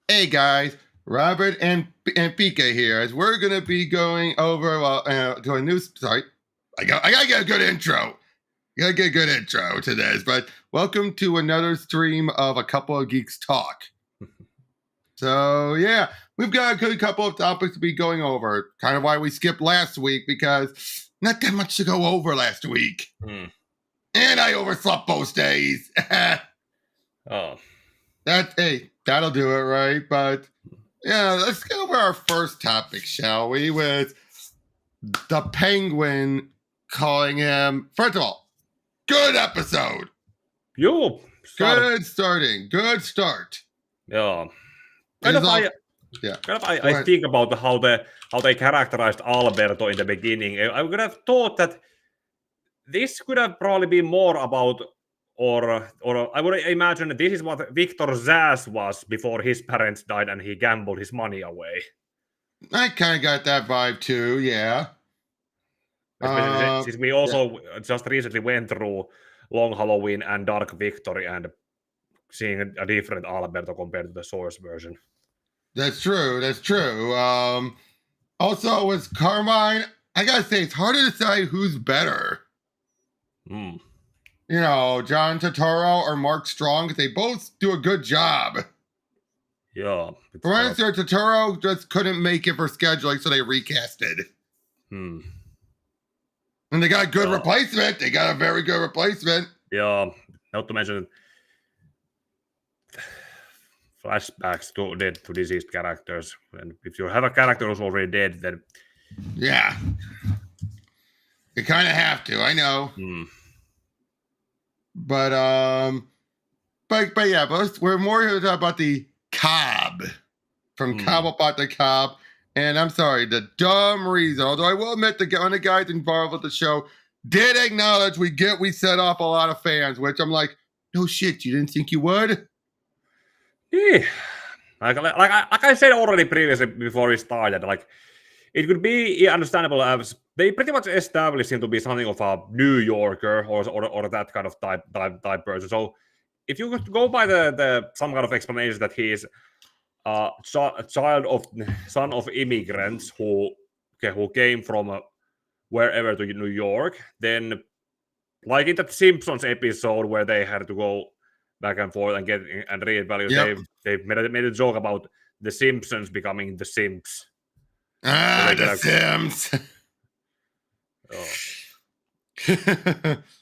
Hey guys, Robert and Pika here. As we're gonna be going over to a new. Sorry, I gotta get a good intro. Gotta get a good intro to this. But welcome to another stream of a couple of geeks talk. So yeah, we've got a good couple of topics to be going over. Kind of why we skipped last week because not that much to go over last week. And I overslept both days. Oh. That'll do it, right? But yeah, let's go over our first topic, shall we? With the Penguin calling him. First of all, good episode. Yo. Good starting. Good start. Yeah. I think about how they characterized Alberto in the beginning. I would have thought that this could have probably been more about, or I would imagine that this is what Victor Zsasz was before his parents died and he gambled his money away. I kind of got that vibe too, yeah. Since we also just recently went through Long Halloween and Dark Victory and seeing a different Alberto compared to the source version. That's true. Also, with Carmine, I gotta say, it's hard to decide who's better. You know, John Turturro or Mark Strong, because they both do a good job. Yeah. For instance, Turturro just couldn't make it for scheduling, so they recasted. And they got a good replacement. They got a very good replacement. Yeah, not to mention flashbacks to dead to deceased characters. And if you have a character who's already dead, then yeah, you kind of have to. I know. But we're more here to talk about the Cobb from Cobb about the Cobb. And I'm sorry, the dumb reason. Although I will admit one of the guys involved with the show did acknowledge we set off a lot of fans, which I'm like, no shit, you didn't think you would? Yeah. Like I said already previously before we started, like it could be understandable as they pretty much established him to be something of a New Yorker or that kind of type person. So if you could go by the some kind of explanation that he is a son of immigrants who came from wherever to New York, then like in that Simpsons episode where they had to go back and forth and read values, they made a joke about the Simpsons becoming the Simps. The Sims.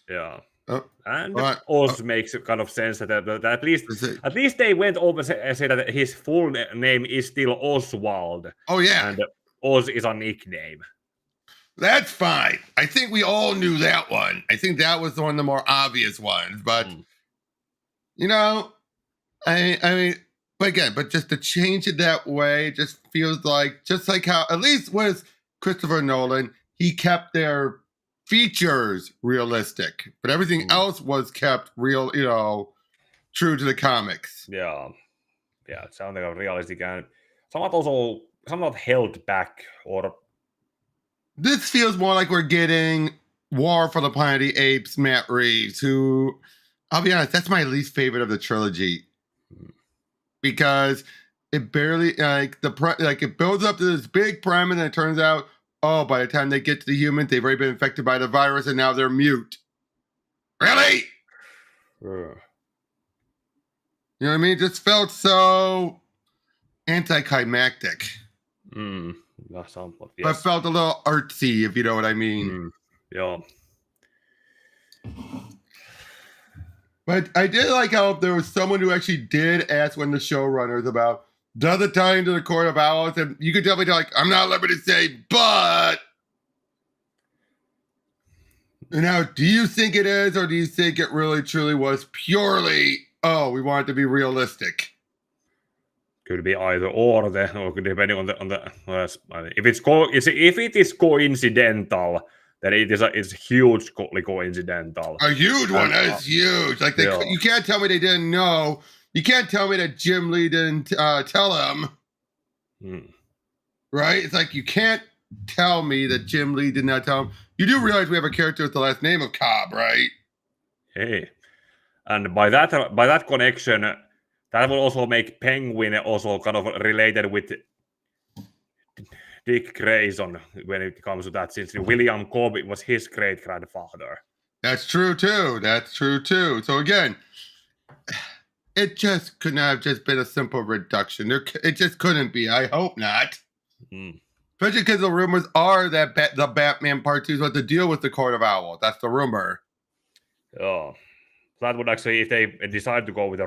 Yeah. And also makes kind of sense that at least they went over and said that his full name is still Oswald. Oh yeah, and Oz is a nickname. That's fine. I think we all knew that one. I think that was one of the more obvious ones. But you know, I mean, but just to change it that way just feels like just like how at least with Christopher Nolan, he kept their features realistic, but everything else was kept real, you know, true to the comics. Yeah, it sounds like a realistic and somewhat held back. Or this feels more like we're getting War for the Planet of the Apes, Matt Reeves, who, I'll be honest, that's my least favorite of the trilogy because it barely it builds up to this big premise and it turns out, oh, by the time they get to the humans, they've already been infected by the virus and now they're mute. Really? You know what I mean? It just felt so anticlimactic. Somewhat, yes. But felt a little artsy, if you know what I mean. Yeah. But I did like how there was someone who actually did ask one of the showrunners about, does it tie into the Court of Owls? And you could definitely tell, like, I'm not liberty to say, but. Now, do you think it is, or do you think it really truly was purely, we want it to be realistic? Could be either or, depending on the if it is coincidental, then it's hugely coincidental. A huge one. That is huge. Like you can't tell me they didn't know. You can't tell me that Jim Lee didn't tell him. Right? It's like you can't tell me that Jim Lee did not tell him. You do realize we have a character with the last name of Cobb, right? Hey, And by that connection, that will also make Penguin also kind of related with Dick Grayson when it comes to that, since William Cobb was his great grandfather. That's true too. So again, it just could not have just been a simple reduction. It just couldn't be. I hope not. Especially because the rumors are that the Batman Part 2 is what to deal with the Court of Owls. That's the rumor. Oh, that would actually, if they decide to go with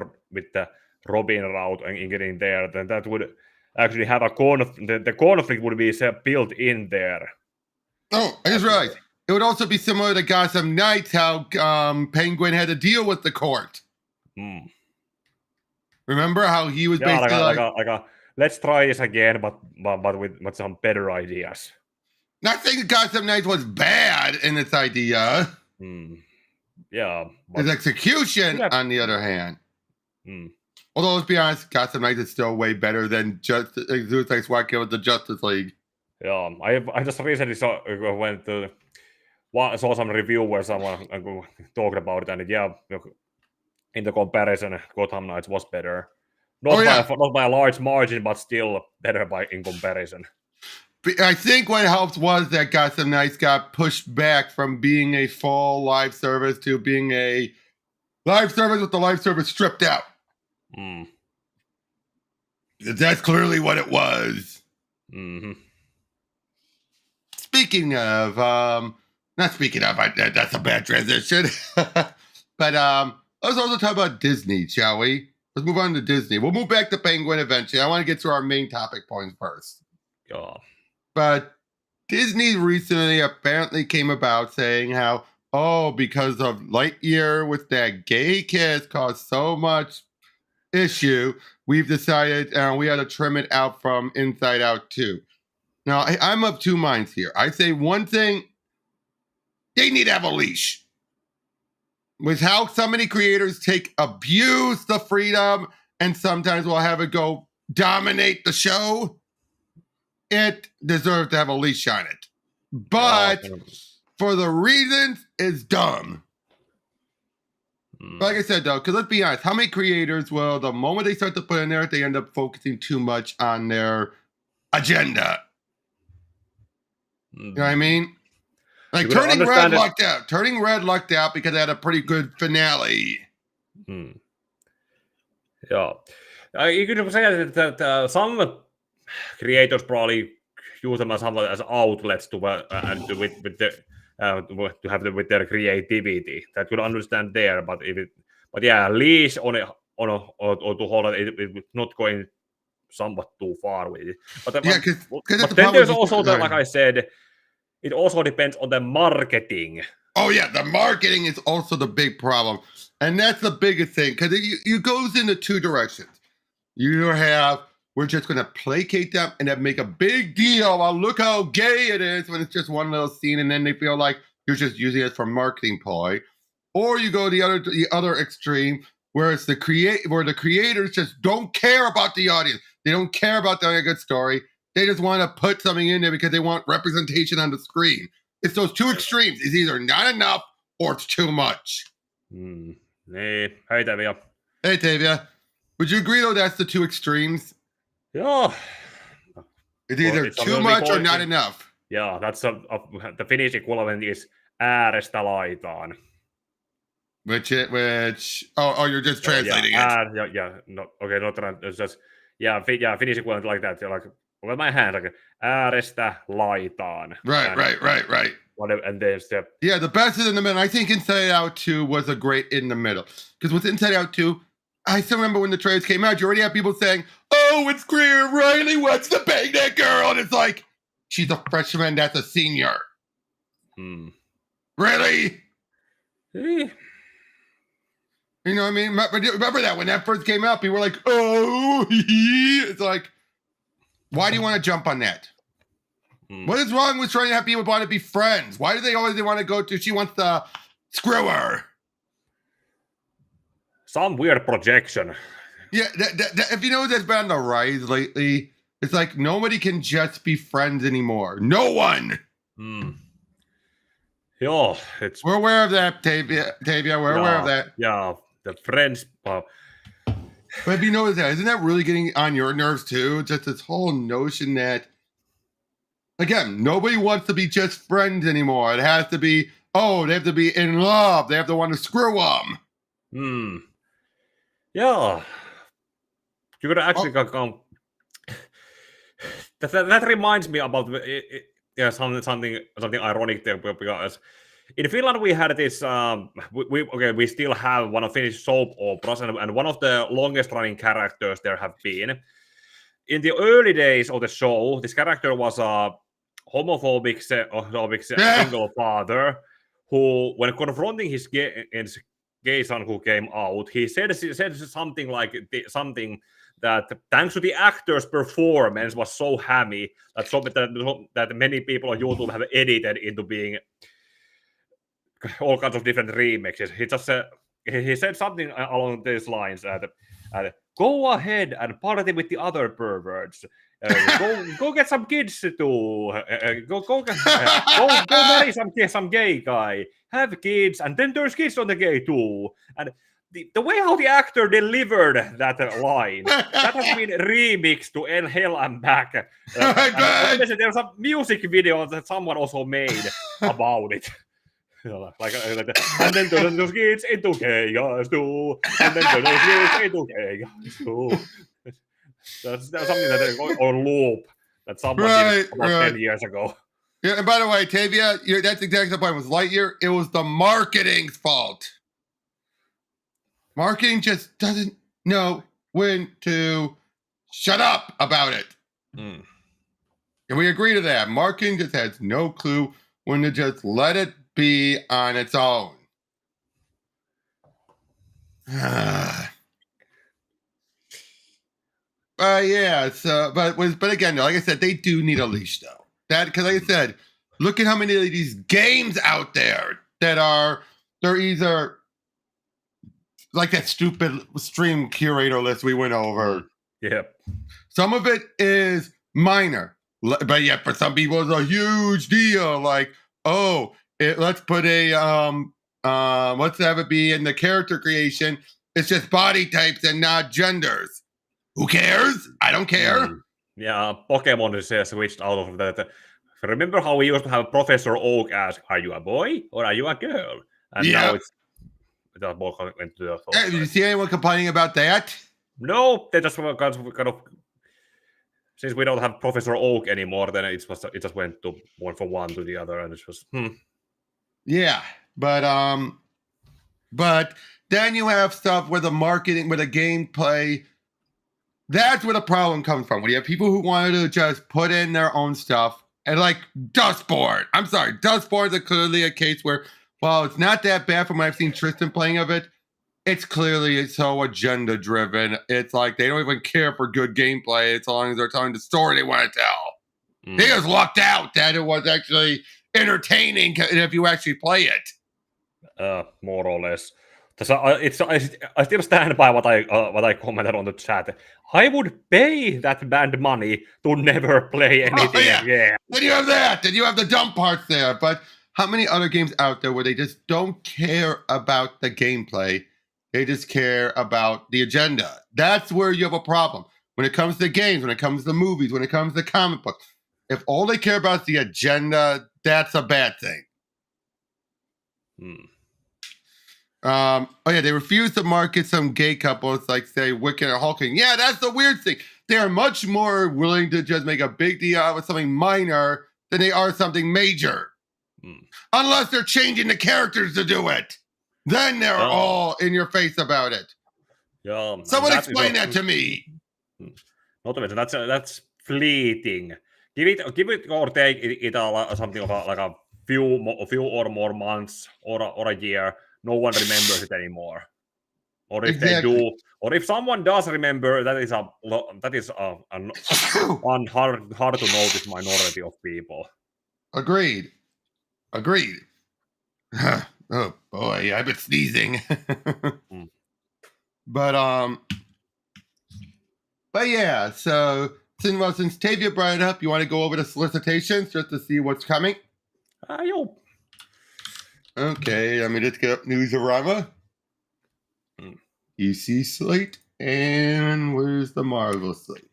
the Robin route and getting there, then that would actually have a the conflict would be built in there. Oh, I just realized. It would also be similar to Gotham Knights, how Penguin had to deal with the court. Remember how he was basically like let's try this again, but with some better ideas. Not saying Gotham Knights was bad in its idea. Yeah. His execution, on the other hand. Although, let's be honest, Gotham Knights is still way better than Suicide Squad killed the Justice League. Yeah, I just recently saw some review where someone talked about it, and in the comparison, Gotham Knights was better. Not by a large margin, but still better in comparison. I think what helped was that Gotham Knights got pushed back from being a full live service to being a live service with the live service stripped out. That's clearly what it was. Speaking of, that's a bad transition. But let's also talk about Disney, shall we? Let's move on to Disney. We'll move back to Penguin eventually. I want to get to our main topic points first. Yeah. But Disney recently apparently came about saying how, because of Lightyear with that gay kiss caused so much issue, we've decided we had to trim it out from Inside Out 2. Now, I'm of two minds here. I say one thing, they need to have a leash. With how so many creators abuse the freedom and sometimes will have it go dominate the show, it deserves to have a leash on it. But for the reasons, it's dumb. Like I said, though, because let's be honest, how many creators will, the moment they start to put in there, they end up focusing too much on their agenda? You know what I mean? Like Turning Red lucked out because they had a pretty good finale. Yeah. You could say that some creators probably use them as outlets to with their creativity. That could understand there, but leash on it or to hold it not going somewhat too far with it. But then there's also like I said, it also depends on the marketing. Oh yeah, the marketing is also the big problem, and that's the biggest thing because it goes into two directions. You have, we're just going to placate them and then make a big deal. Well, look how gay it is when it's just one little scene, and then they feel like you're just using it for marketing ploy. Or you go the other extreme, where it's the creators just don't care about the audience. They don't care about telling a good story. They just want to put something in there because they want representation on the screen. It's those two extremes. It's either not enough or it's too much. Hey, Tavia. Hey, Tavia. Would you agree, though, that's the two extremes? Yeah. It's either too much or not enough. Yeah, that's the Finnish equivalent is äärestä laitaan. Which you're just translating it. It's just Finnish equivalent like that. Like, look at my hand, like äärestä laitaan. Right. And there's the best is in the middle. I think Inside Out 2 was a great in the middle. Because with Inside Out 2, I still remember when the trailers came out, you already have people saying, "Oh, it's queer. Riley wants to bang that girl." And it's like, she's a freshman, that's a senior. Really? You know what I mean? Remember that when that first came out, people were like, "Oh," it's like, why do you want to jump on that? What is wrong with trying to have people want to be friends? Why do they always want to go to, she wants to screw her? Some weird projection. Yeah, if you know that's been on the rise lately, it's like nobody can just be friends anymore. No one. Yeah, we're aware of that, Tavia. We're aware of that. Yeah, the French. But if you notice that, isn't that really getting on your nerves too? Just this whole notion that, again, nobody wants to be just friends anymore. It has to be, they have to be in love. They have to want to screw them. Yeah. You could actually come. That reminds me about something ironic there, because in Finland we had this. We still have one of Finnish soap operas, and one of the longest running characters there have been. In the early days of the show, this character was a homophobic single father who, when confronting his gay son who came out, he said something like that thanks to the actor's performance was so hammy that many people on YouTube have edited into being all kinds of different remixes. He just he said something along these lines that go ahead and party with the other perverts. Go get some kids to go marry some gay guy, have kids, and then there's kids on the gay too. And the way how the actor delivered that line, that has been remixed to Hell and Back. And there's a music video that someone also made about it. And then those kids into gay guys too. And then those kids into gay guys too. That's something that on loop that someone did about 10 years ago. Yeah, and by the way, Tavia, that's exactly the point with Lightyear. It was the marketing's fault. Marketing just doesn't know when to shut up about it. And we agree to that. Marketing just has no clue when to just let it be on its own. But again, like I said, they do need a leash though. Because like I said, look at how many of these games out there that they're either like that stupid stream curator list we went over. Yep. Some of it is minor, but yet for some people it's a huge deal. Like, let's put let's have it be in the character creation. It's just body types and not genders. Who cares? I don't care. Yeah, Pokemon is switched out of that. Remember how we used to have Professor Oak ask, "Are you a boy or are you a girl?" And now it's that both went to the thought. Did you see anyone complaining about that? No, they just kind of. Since we don't have Professor Oak anymore, then it just went to one from one to the other, and it's just Yeah, but then you have stuff where the marketing, where the gameplay, that's where the problem comes from. When you have people who wanted to just put in their own stuff, and like Dustboard. I'm sorry, Dustboard is clearly a case where, while it's not that bad from what I've seen Tristan playing of it, it's clearly so agenda driven. It's like they don't even care for good gameplay as long as they're telling the story they want to tell. They just lucked out that it was actually entertaining if you actually play it. More or less. I still stand by what I commented on the chat. I would pay that band money to never play anything again. Then you have that. Then you have the dumb parts there. But how many other games out there where they just don't care about the gameplay? They just care about the agenda. That's where you have a problem. When it comes to games, when it comes to movies, when it comes to comic books, if all they care about is the agenda, that's a bad thing. They refuse to market some gay couples like, say, Wiccan or Hulking. Yeah, that's the weird thing. They are much more willing to just make a big deal out of something minor than they are something major. Unless they're changing the characters to do it. Then they're all in your face about it. Yeah, someone explain that to me. Not to mention that's fleeting. Give it or take it something of like a few or more months or a year. No one remembers it anymore. Or if they do, or if someone does remember, that is a hard to notice minority of people. Agreed. Oh boy, I've been sneezing. But yeah, so since Tavia brought it up, you want to go over the solicitations just to see what's coming? Yo. Okay, let me just get up Newsarama. EC slate, and where's the Marvel slate?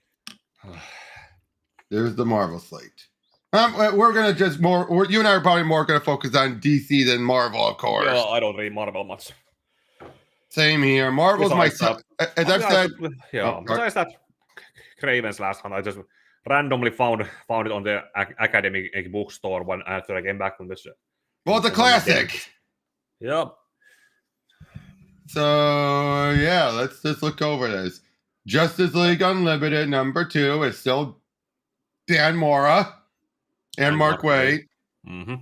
There's the Marvel slate. We're gonna just you and I are probably more gonna focus on DC than Marvel, of course. Yeah, I don't read Marvel much. Same here. Marvel's my as I've said. Besides that Craven's Last Hunt, I just randomly found it on the academic bookstore after I came back from this. Well, it's a classic. Yep. So yeah, let's just look over this. Justice League Unlimited #2 is still Dan Mora and Mark Waid. Mm-hmm.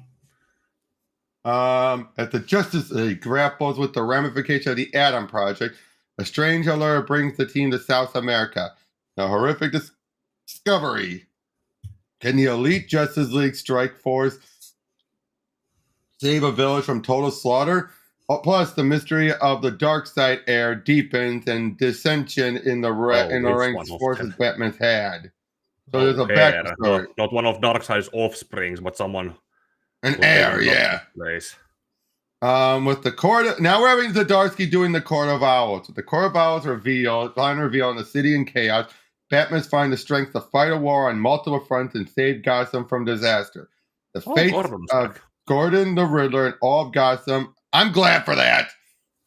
At the Justice League grapples with the ramification of the Atom Project, a strange alert brings the team to South America. A horrific discovery. Can the elite Justice League strike force save a village from total slaughter? Plus, the mystery of the dark side heir deepens and dissension in the ranks forces Batman's had. So there's a backstory. Not one of Darkseid's offsprings, but someone. An heir, yeah. With the court, now we're having Zdarsky doing the Court of Owls. With the Court of Owls final reveal in the city in chaos, Batman's find the strength to fight a war on multiple fronts and save Gotham from disaster. The fate of Gordon the Riddler and all of Gotham. I'm glad for that.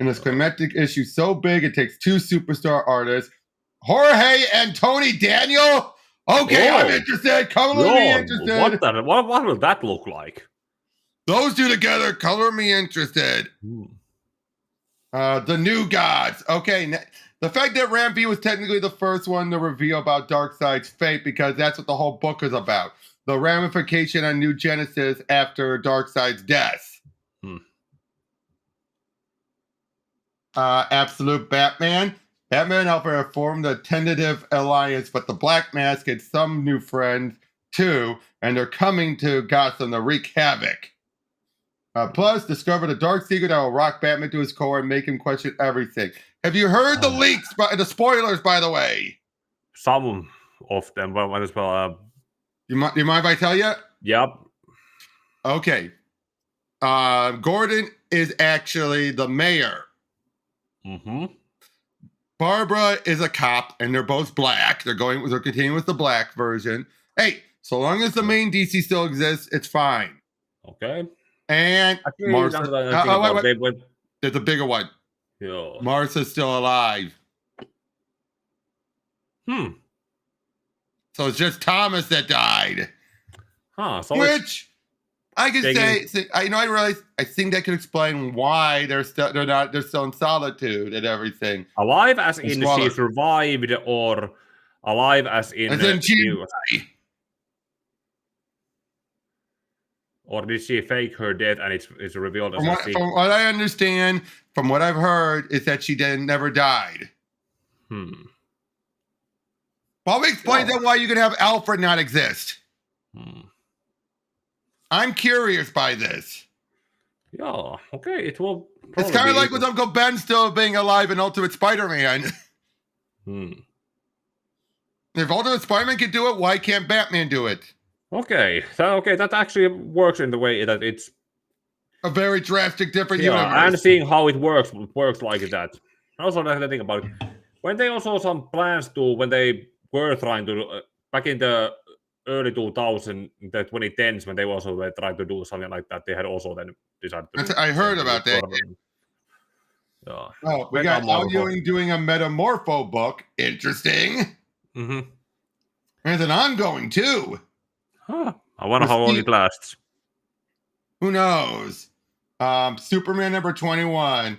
In this climactic issue so big, it takes 2 superstar artists, Jorge and Tony Daniel. Okay, I'm interested. Color me interested. What will that look like? Those two together, color me interested. The New Gods. Okay, the fact that Ram V was technically the first one to reveal about Darkseid's fate, because that's what the whole book is about. The ramification on New Genesis after Darkseid's death. Absolute Batman. Batman and Alfred have formed a tentative alliance, but the Black Mask gets some new friends too, and they're coming to Gotham to wreak havoc. Plus, discover the dark secret that will rock Batman to his core and make him question everything. Have you heard the leaks, the spoilers, by the way? Some of them, but might as well. You mind if I tell you? Yep. Okay. Gordon is actually the mayor. Mm-hmm. Barbara is a cop, and they're both black. They're continuing with the black version. Hey, so long as the main DC still exists, it's fine. Okay. And there's a bigger one. Yeah. Martha's still alive. So it's just Thomas that died. So which I can say, I realize, I think that could explain why they're still in solitude and everything. Alive as in she survived, or alive as in or did she fake her death and it's revealed as from what I understand, from what I've heard, is that she never died. Probably explains that why you could have Alfred not exist. I'm curious by this. Yeah, okay, it will. It's kind of like with Uncle Ben still being alive in Ultimate Spider-Man. If Ultimate Spider-Man can do it, why can't Batman do it? Okay, that actually works in the way that it's a very drastic different universe. And seeing how it works like that. Also, the thing about it, when they also some plans to, when they were trying to back in the early 2000s, the 2010s, when they also were trying to do something like that, they had also then decided to. I heard about that. Yeah. Oh, we got Al Ewing doing a Metamorpho book. Interesting. There's an ongoing too. I wonder how long it lasts. Who knows? Superman #21.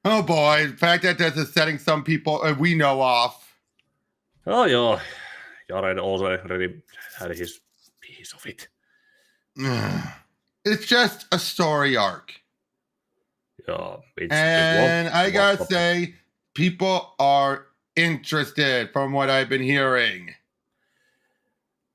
Oh boy! The fact that this is setting some people we know off. Oh yeah, Jared also already had his piece of it. It's just a story arc. Yeah, and I gotta say, people are interested from what I've been hearing.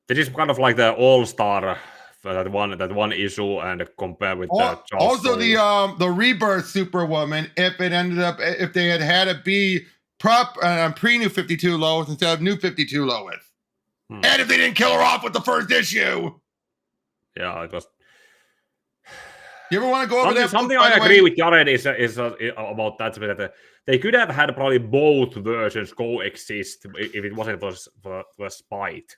This is kind of like the all-star that one issue, and compared with the also the Rebirth Superwoman. If they had it be pre-New 52 Lois instead of New 52 Lois, and if they didn't kill her off with the first issue. Yeah, it was. You ever want to go over that? Something I agree with Jared is about that they could have had probably both versions coexist if it wasn't for spite.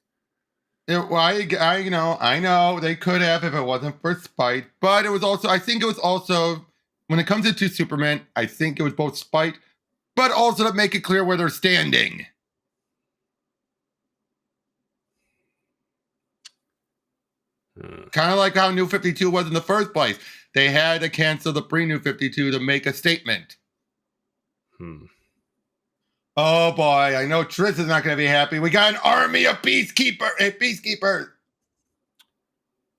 I know they could have if it wasn't for spite, but I think it was also when it comes to Superman, I think it was both spite, but also to make it clear where they're standing. Kind of like how New 52 was in the first place. They had to cancel the pre-New 52 to make a statement. Oh boy, I know Triss is not going to be happy. We got an army of peacekeepers.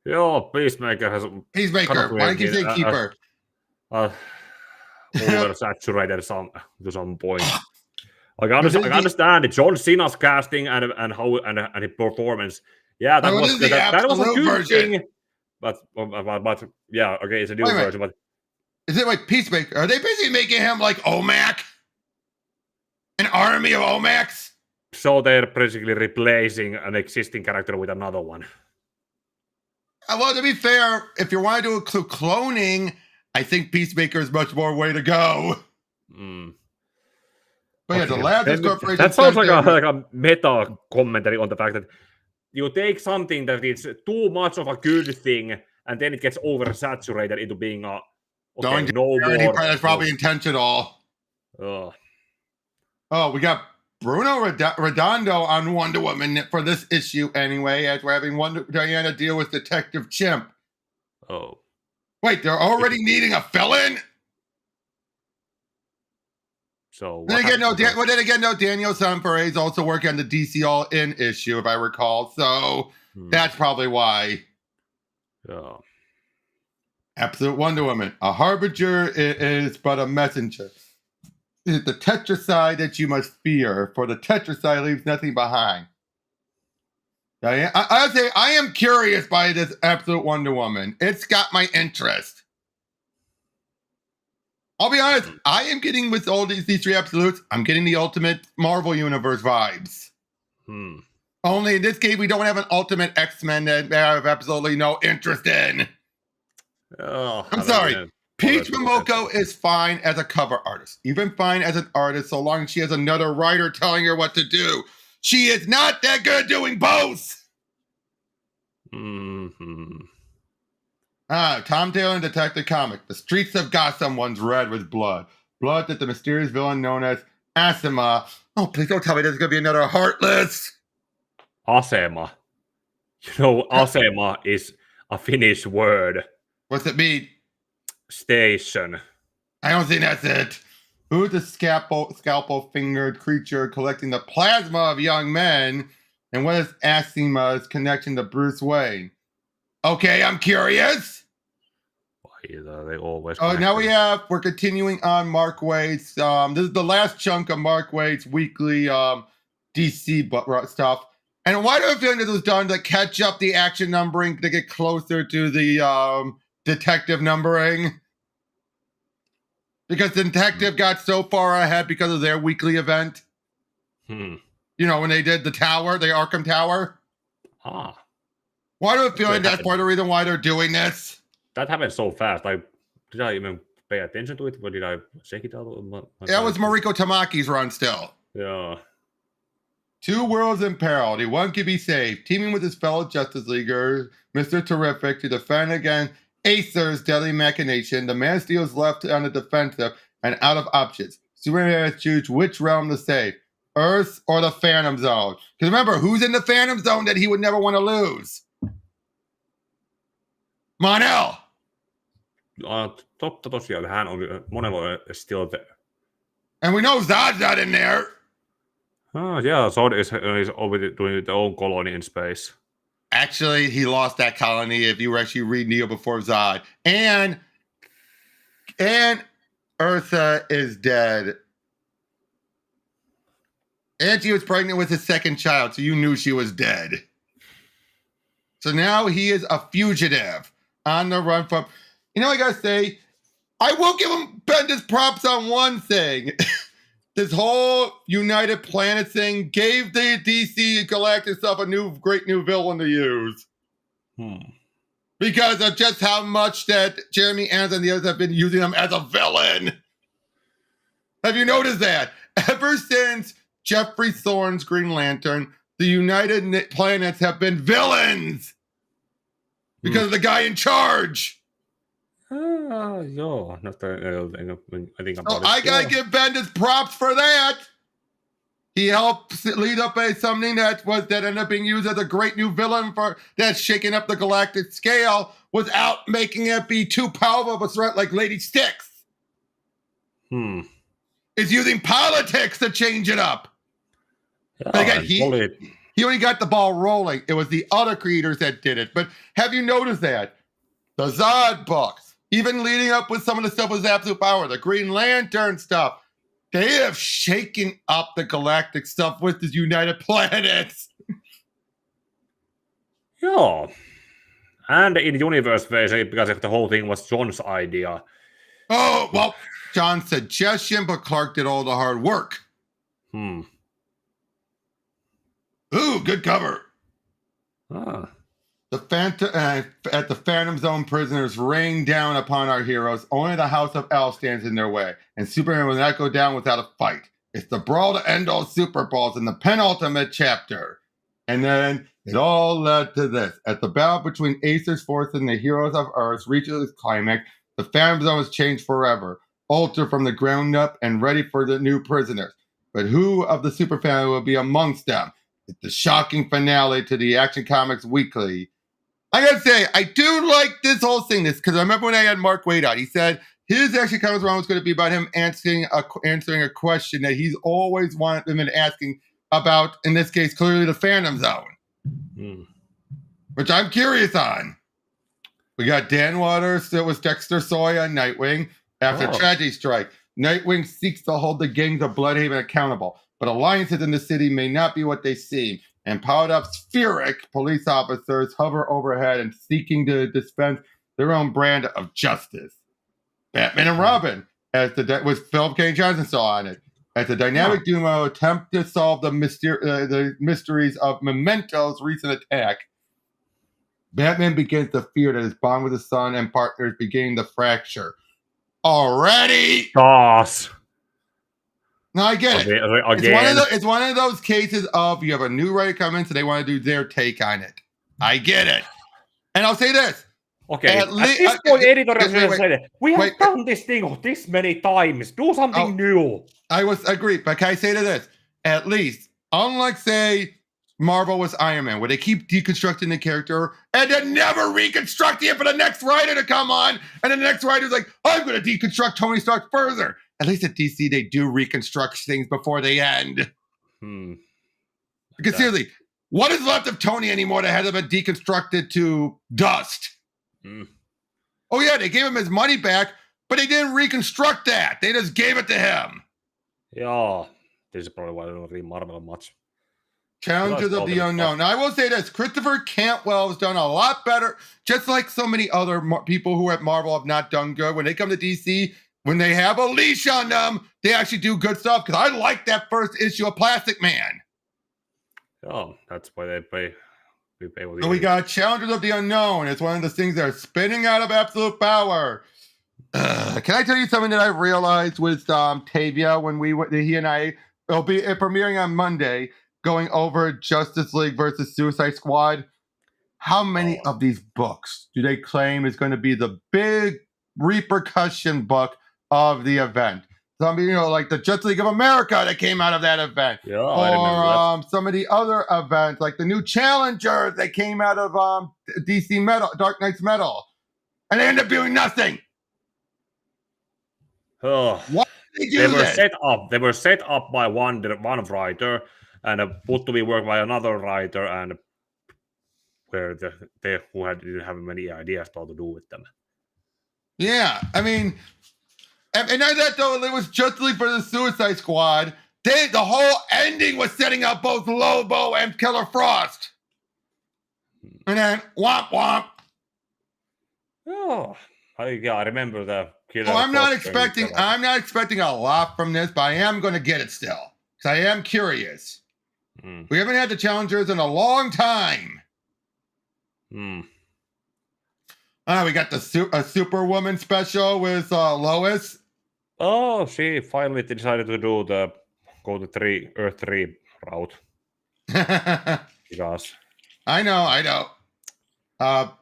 Yeah, Peacemaker has... Peacemaker, why do you keep saying keeper? Oversaturated to some point. Like, I understand John Cena's casting and his performance. Yeah, that was a good version. Thing. But yeah, okay, it's a new version. But is it like Peacemaker? Are they basically making him like OMAC? An army of OMACs? So they're basically replacing an existing character with another one. Well, to be fair, if you want to do cloning, I think Peacemaker is much more way to go. But yeah, the Lazarus Corporation. That sounds like a meta commentary on the fact that you take something that is too much of a good thing, and then it gets oversaturated into being a no more. That's probably intentional. Oh, we got Bruno Redondo on Wonder Woman for this issue anyway, as we're having Diana deal with Detective Chimp. Oh. Wait, they're already needing a villain? So then again, no, Daniel Sanfare is also working on the DC All-In issue, if I recall. So that's probably why. Yeah. Absolute Wonder Woman. A harbinger is but a messenger. It is the tetracide that you must fear, for the tetracide leaves nothing behind. I would say I am curious by this Absolute Wonder Woman. It's got my interest. I'll be honest, I am getting with all these three absolutes, I'm getting the Ultimate Marvel Universe vibes. Only in this case, we don't have an Ultimate X-Men that I have absolutely no interest in. I'm sorry. Peach Momoko is fine as a cover artist, even fine as an artist, so long as she has another writer telling her what to do. She is not that good at doing both. Tom Taylor and Detective Comic. The streets of Gotham once red with blood. Blood that the mysterious villain known as Asima. Oh, please don't tell me there's going to be another Heartless. Asema. You know, Asema is a Finnish word. What's it mean? Station. I don't think that's it. Who's the scalpel-fingered creature collecting the plasma of young men? And what is Asima's connection to Bruce Wayne? Okay, I'm curious. They always. Now we're continuing on Mark Waid's. This is the last chunk of Mark Waid's weekly DC stuff. And why do I feel this was done to catch up the action numbering to get closer to the detective numbering? Because the detective got so far ahead because of their weekly event. You know, when they did the tower, the Arkham Tower. Why do I feel like that's part of the reason why they're doing this? That happened so fast. Did I even pay attention to it? Or did I check it out? That was Mariko Tamaki's run still. Yeah. Two worlds in peril. The one can be saved. Teaming with his fellow Justice Leaguer, Mr. Terrific, to defend against Acer's deadly machination. The Man of Steel is left on the defensive and out of options. Superman has to choose which realm to save. Earth or the Phantom Zone. Because remember, who's in the Phantom Zone that he would never want to lose? Mon-El. Totta tosiaan, hän on monella still there. And we know Zod's not in there. Oh, yeah, Zod is over doing his own colony in space. Actually, he lost that colony if you were actually read Neo before Zod. And Eartha is dead. And she was pregnant with his second child, so you knew she was dead. So now he is a fugitive on the run from... You know what I gotta say? I will give him Bendis props on one thing. This whole United Planet thing gave the DC Galactic stuff a great new villain to use. Because of just how much that Jeremy Irons and the others have been using him as a villain. Have you noticed that? Ever since Jeffrey Thorne's Green Lantern, the United Planets have been villains because of the guy in charge. Joo, no, I think about it. I gotta give Bendis props for that. He helped lead up something that ended up being used as a great new villain for that's shaking up the galactic scale without making it be too powerful of a threat like Lady Styx. It's using politics to change it up. But again, he only got the ball rolling. It was the other creators that did it. But have you noticed that? The Zod books, even leading up with some of the stuff with Absolute Power, the Green Lantern stuff, they have shaken up the galactic stuff with the United Planets. Yeah. And in universe phase, because if the whole thing was John's idea. Oh, well, John's suggestion, but Clark did all the hard work. Ooh, good cover. At the Phantom Zone, prisoners rain down upon our heroes. Only the House of L stands in their way, and Superman will not go down without a fight. It's the brawl to end all Super Balls in the penultimate chapter. And then it all led to this. As the battle between Acer's Force and the heroes of Earth reaches its climax, the Phantom Zone is changed forever, altered from the ground up and ready for the new prisoners. But who of the super family will be amongst them? It's the shocking finale to the Action Comics Weekly. I gotta say, I do like this whole thing, because I remember when I had Mark Waid on, he said his Action Comics run was going to be about him answering a question that he's always wanted them and asking about, in this case, clearly the Phantom Zone, which I'm curious on. We got Dan Waters, that was Dexter Soy on Nightwing. After tragedy strike, Nightwing seeks to hold the gangs of Bloodhaven accountable, but alliances in the city may not be what they seem. And powered up spheric police officers hover overhead and seeking to dispense their own brand of justice. Batman and Robin, with Philip K. Johnson still on it, as the dynamic duo attempt to solve the mysteries of Memento's recent attack. Batman begins to fear that his bond with his son and partner is beginning to fracture. Already? Gosh. No, I get it. It's one of those cases of you have a new writer come in, so they want to do their take on it. I get it. And I'll say this. Okay, at this point, editor said, we have done this thing this many times. Do something new. I agree, but can I say to this? At least, unlike, say, Marvel was Iron Man, where they keep deconstructing the character and then never reconstructing it for the next writer to come on, and the next writer's like, I'm going to deconstruct Tony Stark further. At least at DC, they do reconstruct things before they end. Because seriously, what is left of Tony anymore that hasn't been deconstructed to dust? Oh yeah, they gave him his money back, but they didn't reconstruct that. They just gave it to him. Yeah, this is probably why I don't read Marvel much. Challenges of the Unknown. Now, I will say this. Christopher Cantwell has done a lot better, just like so many other people who at Marvel have not done good. When they come to DC, when they have a leash on them, they actually do good stuff, because I like that first issue of Plastic Man. Oh, that's why they pay. So we got Challenges of the Unknown. It's one of the things that are spinning out of Absolute Power. Can I tell you something that I realized with Tavia when he and I, it'll be premiering on Monday, going over Justice League versus Suicide Squad? How many of these books do they claim is going to be the big repercussion book of the event? Some, like the Justice League of America that came out of that event. Yeah, I remember that. Some of the other events, like the new Challengers that came out of DC Metal, Dark Knight's Metal. And they ended up doing nothing. Oh, why did they do that? They were set up by one writer and put to be worked by another writer, and where didn't have many ideas what to do with them. Yeah, I mean, and not that though, it was Justice League for the Suicide Squad. The whole ending was setting up both Lobo and Killer Frost. And then womp womp. Oh, I remember the Killer Frost. I'm not expecting a lot from this, but I am going to get it still, because I am curious. We haven't had the Challengers in a long time. We got the Superwoman special with Lois. Oh, she finally decided to go the Earth 3 route. Because I know.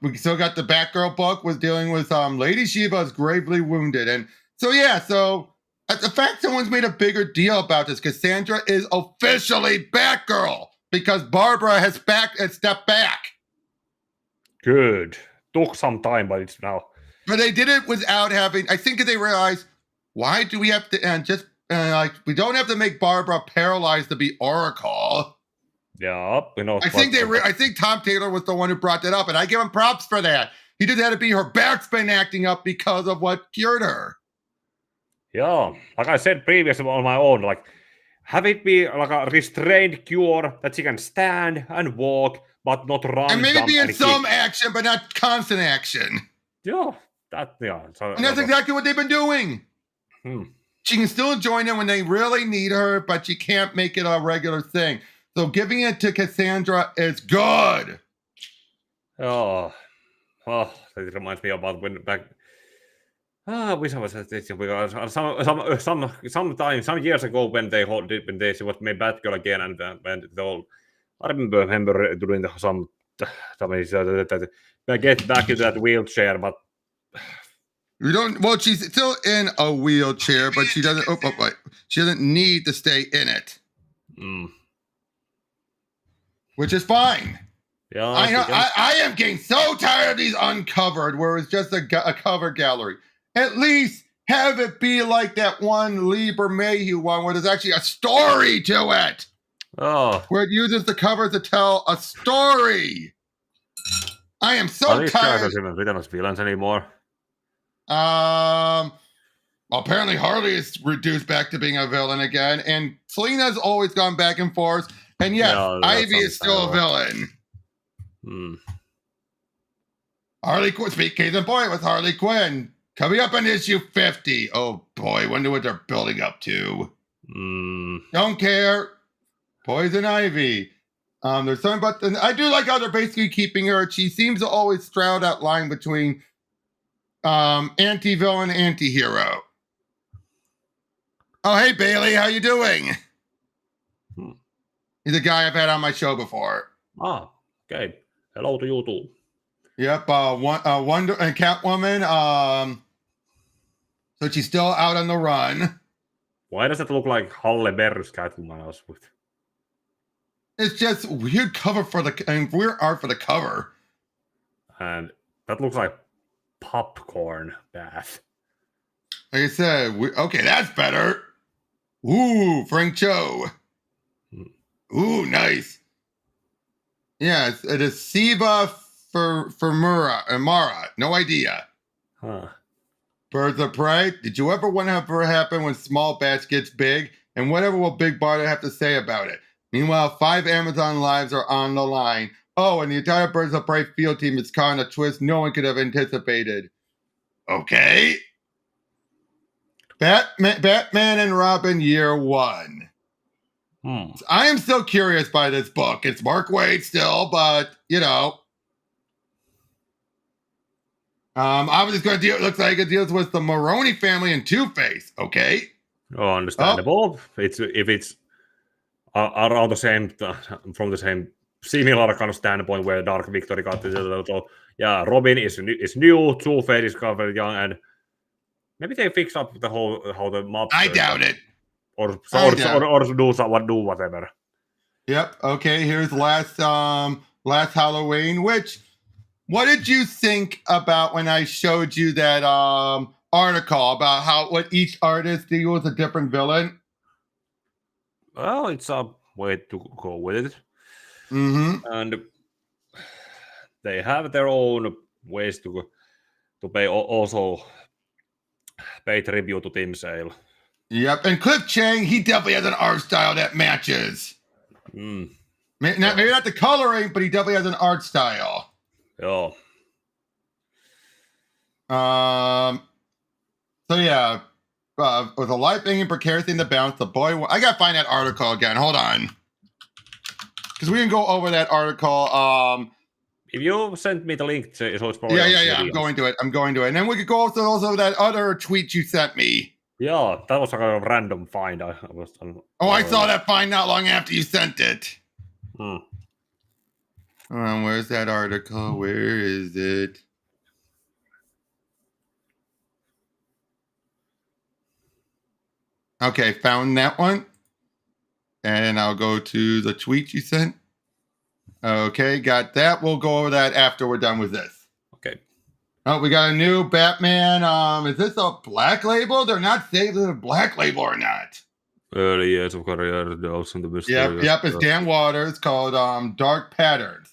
We still got the Batgirl book was dealing with Lady Shiva is gravely wounded, and so the fact someone's made a bigger deal about this, Cassandra is officially Batgirl because Barbara has stepped back. good. Took some time, but it's now. But they did it without having. I think they realized, why do we have to we don't have to make Barbara paralyzed to be Oracle. Yeah, I think Tom Taylor was the one who brought that up, and I give him props for that. He just had to be her back's been acting up because of what cured her. Yeah, like I said previously on my own, like have it be like a restrained cure that she can stand and walk, but not run. And maybe be in some kick. action, but not constant action. Yeah, and that's exactly what they've been doing. She can still join them when they really need her, but she can't make it a regular thing. So giving it to Cassandra is good. Oh, that reminds me about when back. I wish I was at this because some years ago when she was made Batgirl again and when it all. I remember doing some that get back into that wheelchair, but you don't. Well, she's still in a wheelchair, but she doesn't. Wait. She doesn't need to stay in it. Which is fine. Yeah, I am getting so tired of these uncovered, where it's just a cover gallery. At least have it be like that one Lieber Mayhew one, where there's actually a story to it. Oh, where it uses the cover to tell a story. I am so tired. Villainous villains anymore. Apparently Harley is reduced back to being a villain again, and Selina's always gone back and forth. And yes, Ivy is still a villain. Harley Quinn, case in point with Harley Quinn. Coming up on issue 50. Oh boy, wonder what they're building up to. Don't care. Poison Ivy. There's something about I do like how they're basically keeping her. She seems to always straddle that line between anti-villain, anti-hero. Oh, hey Bailey, how you doing? He's a guy I've had on my show before. Ah, okay. Hello to you too. Yep, Wonder and Catwoman. So she's still out on the run. Why does it look like Halle Berry's Catwoman? It's just weird cover weird art for the cover. And that looks like popcorn bath. Like I said, okay, that's better. Ooh, Frank Cho. Ooh, nice. Yes, it is Siva for Mara. No idea. Huh. Birds of Prey. Did you ever wonder what happen when small batch gets big? And whatever will Big Barda have to say about it? Meanwhile, 5 Amazon lives are on the line. Oh, and the entire Birds of Prey field team is caught in a twist no one could have anticipated. Okay. Batman and Robin Year 1. I am so curious by this book. It's Mark Waid still, but, I was just going to it looks like it deals with the Maroney family and Two-Face. Okay. Oh, understandable. If it's around the same, from the same similar kind of standpoint where Dark Victory got it. So yeah, Robin is new, Two-Face is very young, and maybe they fix up the whole how the mob. I doubt it. Or do whatever. Yep. Okay. Here's last Halloween. What did you think about when I showed you that article about what each artist deals with a different villain? Well, it's a way to go with it. And they have their own ways to pay tribute to Tim Sale. Yep, and Cliff Chang, he definitely has an art style that matches. Maybe not the coloring, but he definitely has an art style. Yeah. So yeah, with a life being precariously in the balance, the boy. I gotta find that article again. Hold on, because we can go over that article. If you send me the link, so it's probably yeah. I'm going to it. And then we could go also that other tweet you sent me. Yeah, that was a kind of random find. I saw that find not long after you sent it. Where's that article? Where is it? Okay, found that one. And I'll go to the tweet you sent. Okay, got that. We'll go over that after we're done with this. Okay. Oh, we got a new Batman. Is this a black label? They're not saying if it's a black label or not. Early years of career, the also the mystery. Yep, it's Dan Waters, called Dark Patterns.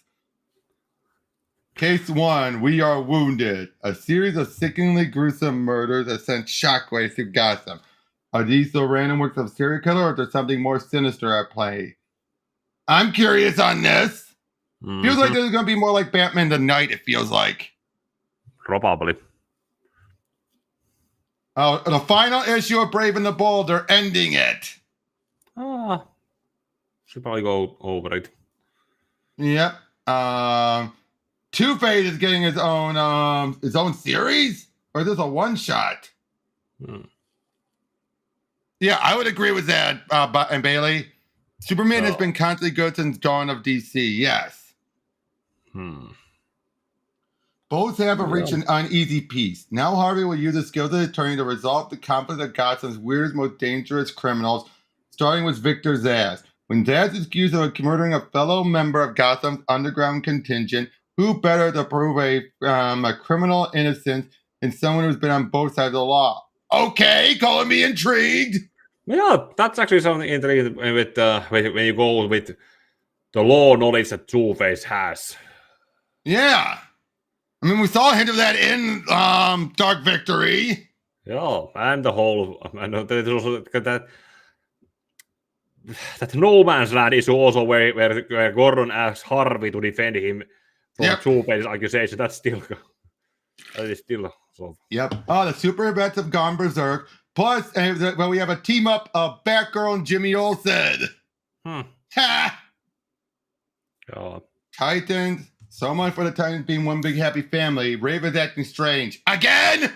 Case 1, We Are Wounded. A series of sickeningly gruesome murders that sent shockwaves through Gotham. Are these the random works of serial killer, or is there something more sinister at play? I'm curious on this. Feels like this is going to be more like Batman the Night, it feels like. Probably. Oh, the final issue of Brave and the Bold, they're ending it. Should probably go over it. Yep. Two-Face is getting his own series? Or is this a one-shot? Yeah, I would agree with that, and Bailey. Superman has been constantly good since Dawn of DC, yes. Both have reached an uneasy peace. Now Harvey will use his skills as an attorney to resolve the conflict of Gotham's weirdest, most dangerous criminals, starting with Victor Zsasz. When Zsasz is accused of murdering a fellow member of Gotham's underground contingent, who better to prove a criminal innocence than someone who's been on both sides of the law? Okay, calling me intrigued. Yeah, that's actually something intriguing with when you go with the law knowledge that Two-Face has. Yeah. I mean, we saw a hint of that in Dark Victory. Yeah, and the whole there's also that No Man's Land is also where Gordon asks Harvey to defend him from Two-Face's accusation. That is still so. Yep. Oh, the super events have gone berserk. Plus, we have a team up of Batgirl and Jimmy Olsen. Ha! Yeah. Titans. So much for the Titans being one big happy family. Raven's acting strange. Again?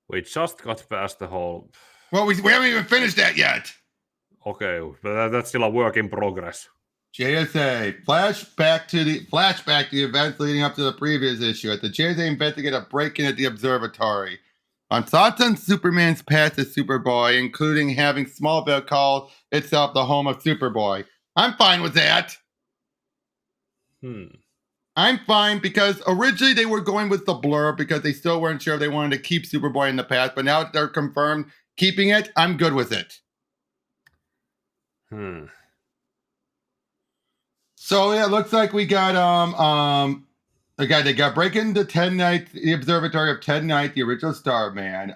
We just got past the whole... Well, we haven't even finished that yet. Okay, but that's still a work in progress. JSA. Flashback to the events leading up to the previous issue. At the JSA investigate a break-in at the observatory. On thoughts on Superman's past as Superboy, including having Smallville call itself the home of Superboy. I'm fine with that. I'm fine because originally they were going with the blurb because they still weren't sure if they wanted to keep Superboy in the past, but now that they're confirmed keeping it, I'm good with it. So yeah, it looks like we got they got break into Ted Knight, the Observatory of Ted Knight, the original Starman.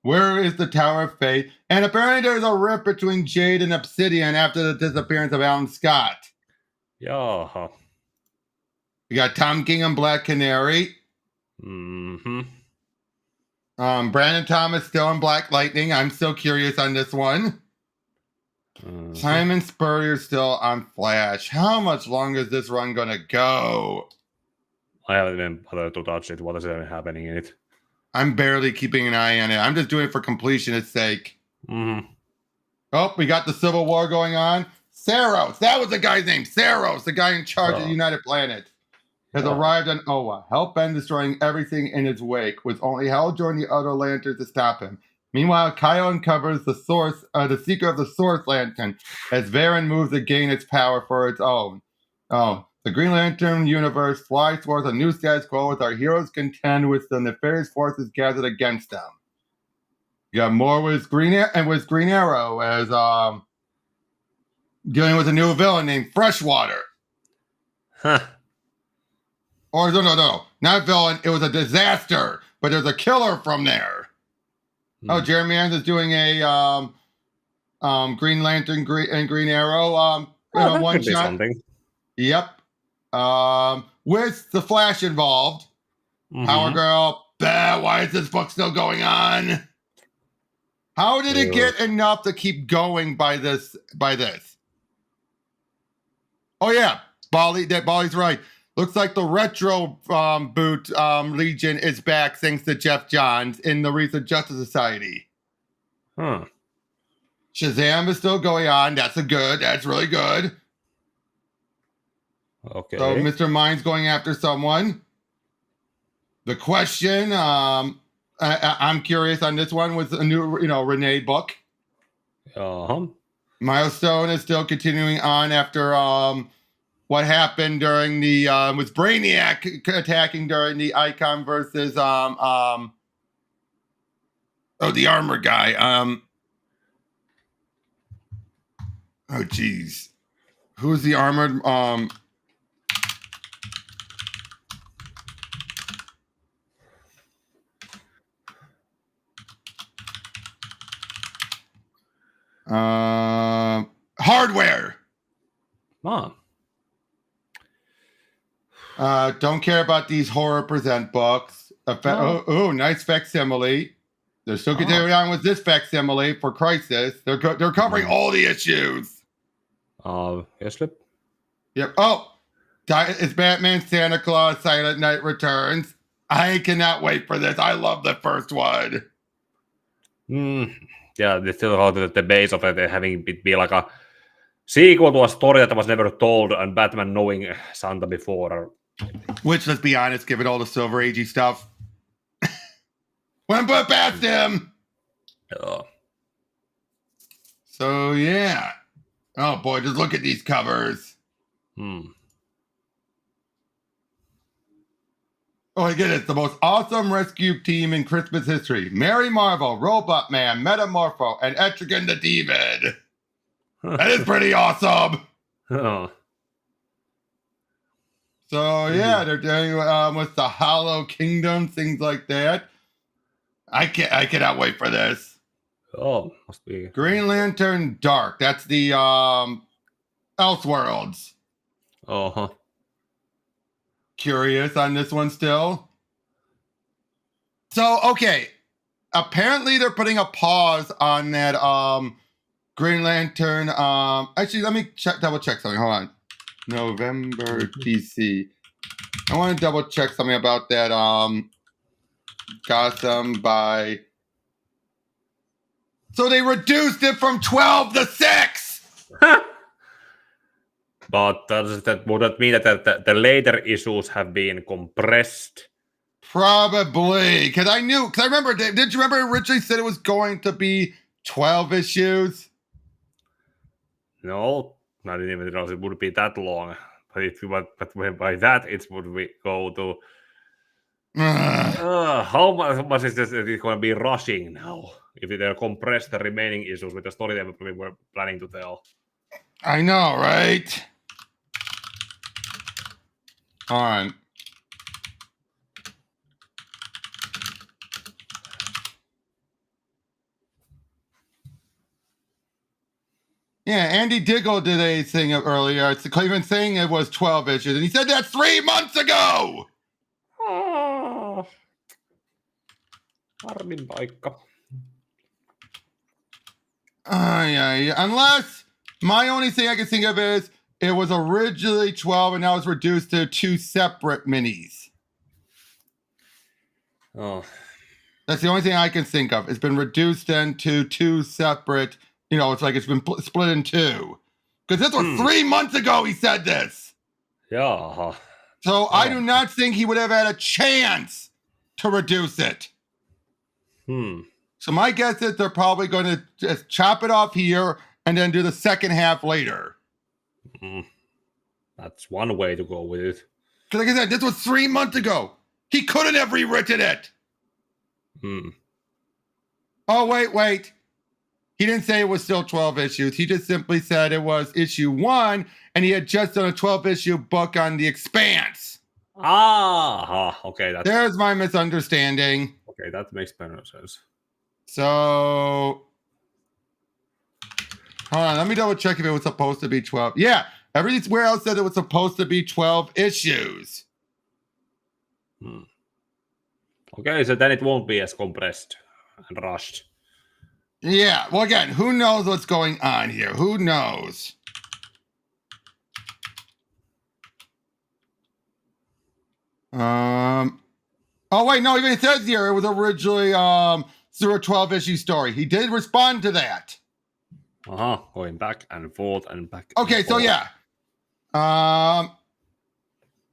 Where is the Tower of Fate? And apparently there's a rift between Jade and Obsidian after the disappearance of Alan Scott. Yeah. We got Tom King and Black Canary. Brandon Thomas still in Black Lightning. I'm still curious on this one. Simon Spurrier still on Flash. How much longer is this run gonna go? I haven't even bothered to touch it. What is happening in it? I'm barely keeping an eye on it. I'm just doing it for completionist's sake. Oh, we got the Civil War going on. Saros, that was the guy's name. Saros, the guy in charge of the United Planet, has arrived on Oa. Hellbent destroying everything in his wake, with only Hal joining the other lanterns to stop him. Meanwhile, Kyle uncovers the secret of the Source Lantern, as Varen moves to gain its power for its own. The Green Lantern universe flies towards a new status quo as our heroes contend with the nefarious forces gathered against them. You got more with Green Arrow as dealing with a new villain named Freshwater. Or no, not villain. It was a disaster, but there's a killer from there. Jeremy Irons is doing a Green Lantern and Green Arrow one shot. Yep. With the Flash involved. Power Girl. Why is this book still going on? How did it get enough to keep going by this? Oh yeah, Bolly's right. Looks like the retro boot Legion is back thanks to Jeff Johns in the recent Justice Society. Huh. Shazam is still going on. That's really good. Okay. So Mr. Mind's going after someone. The question, I'm curious on this one, was a new, Renee book. Milestone is still continuing on after what happened during the with Brainiac attacking during the Icon versus the armor guy. Oh geez. Who's the armored Hardware. Mom. Don't care about these horror present books. Nice facsimile. They're still continuing on with this facsimile for Crisis. They're covering all the issues. Yes, Flip. Yep. Oh, it's Batman, Santa Claus, Silent Night Returns. I cannot wait for this. I love the first one. Yeah, they still hold the base of it having it be like a sequel to a story that was never told, and Batman knowing Santa before. Which, let's be honest, given all the Silver Agey stuff, wouldn't put past him. So yeah. Oh boy, just look at these covers. Oh, I get it. It's the most awesome rescue team in Christmas history. Mary Marvel, Robot Man, Metamorpho, and Etrigan the Demon. That is pretty awesome. So yeah, they're doing with the Hollow Kingdom, things like that. I cannot wait for this. Oh, must be Green Lantern Dark. That's the Elseworlds. Curious on this one still. So okay, apparently they're putting a pause on that Green Lantern. Actually, let me double check something. Hold on. November DC. I want to double check something about that Gotham by. So they reduced it from 12 to 6. But would that mean that the later issues have been compressed? Probably, because I remember. Did you remember originally said it was going to be 12 issues? No, I didn't even know it would be that long. But by that it would go to. How much is this going to be rushing now? If they compress the remaining issues with the story they were planning to tell. I know, right? On. Yeah, Andy Diggle did a thing earlier. It's even saying it was 12 issues, and he said that 3 months ago. Harmin paikka. Yeah. Unless my only thing I can think of is it was originally 12 and now it's reduced to 2 separate minis. That's the only thing I can think of. It's been reduced then to 2 separate. It's like it's been split in 2. Because this was 3 months ago he said this. Yeah. So I do not think he would have had a chance to reduce it. So my guess is they're probably going to just chop it off here and then do the second half later. That's one way to go with it. Because like I said, this was 3 months ago. He couldn't have rewritten it. Oh, wait. He didn't say it was still 12 issues. He just simply said it was issue 1, and he had just done a 12-issue book on The Expanse. Okay. There's my misunderstanding. Okay, that makes better sense. So, hold on. Let me double check if it was supposed to be 12. Yeah, everywhere else said it was supposed to be 12 issues. Okay, so then it won't be as compressed and rushed. Yeah, well, again, who knows what's going on here? Who knows? Oh wait, no, even it says here it was originally through a 12-issue story. He did respond to that. Going back and forth and back. Okay, and so forth. yeah.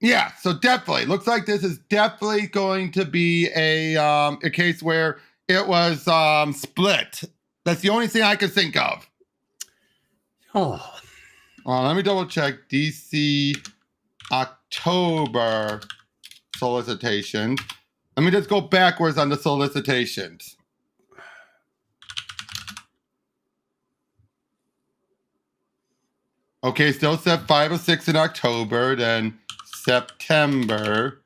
Yeah, so definitely looks like this is definitely going to be a case where it was split. That's the only thing I can think of. Oh, Let me double check DC October solicitations. Let me just go backwards on the solicitations. Okay, still set 5 or 6 in October, then September.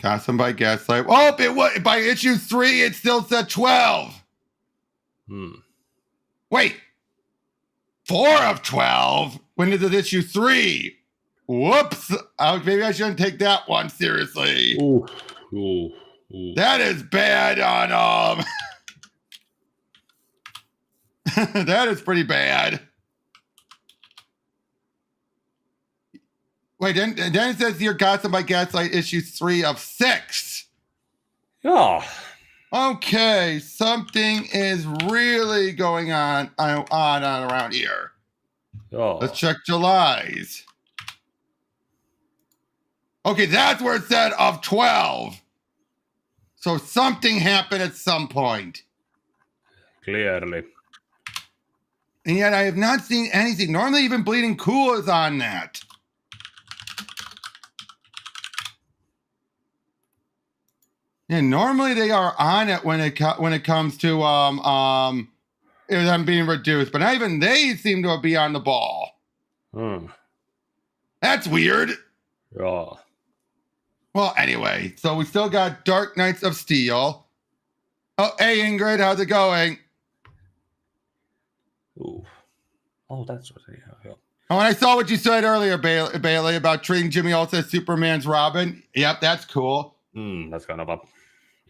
Got some by Gaslight. Oh, it was by issue 3, it still said 12. Wait. 4 of 12? When is it issue 3? Whoops. Maybe I shouldn't take that one seriously. Ooh. That is bad on that is pretty bad. Wait, then it says here Gotham by Gaslight issue 3 of 6. Yeah. Okay, something is really going on around here. Yeah. Let's check July's. Okay, that's where it said of 12. So something happened at some point. Clearly. And yet I have not seen anything. Normally even Bleeding Cool is on that. Yeah, normally they are on it when it comes to them being reduced, but not even they seem to be on the ball. That's weird. Yeah. Well, anyway, so we still got Dark Knights of Steel. Oh, hey Ingrid, how's it going? Ooh. Oh, that's what. Yeah. Oh, and I saw what you said earlier, Bailey, about treating Jimmy Olsen as Superman's Robin. Yep, that's cool. That's kind of up.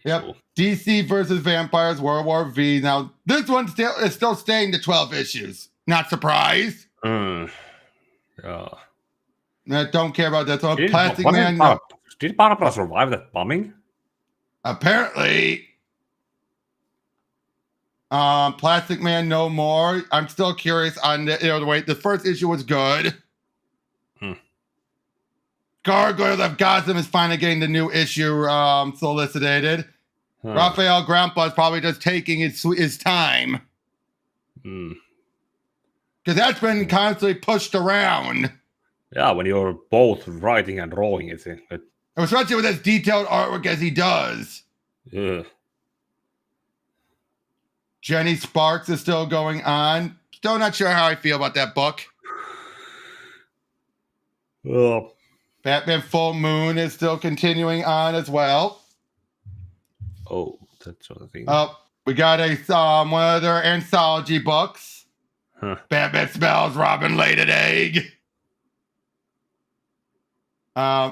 Yep. Cool. DC versus Vampires, World War V. Now, this one is still staying to 12 issues. Not surprised. Yeah. I don't care about that. So Did Barbara survive that bombing? Apparently. Plastic Man no more. I'm still curious on the way. The first issue was good. Gargoyles of Gotham is finally getting the new issue solicited. Raphael Grandpa is probably just taking his time. Because that's been constantly pushed around. Yeah, when you're both writing and drawing it. Especially with as detailed artwork as he does. Yeah. Jenny Sparks is still going on. Still not sure how I feel about that book. Oh. Batman Full Moon is still continuing on as well. Oh, that sort of thing. We got one of their anthology books. Batman Smells Robin Laid an Egg.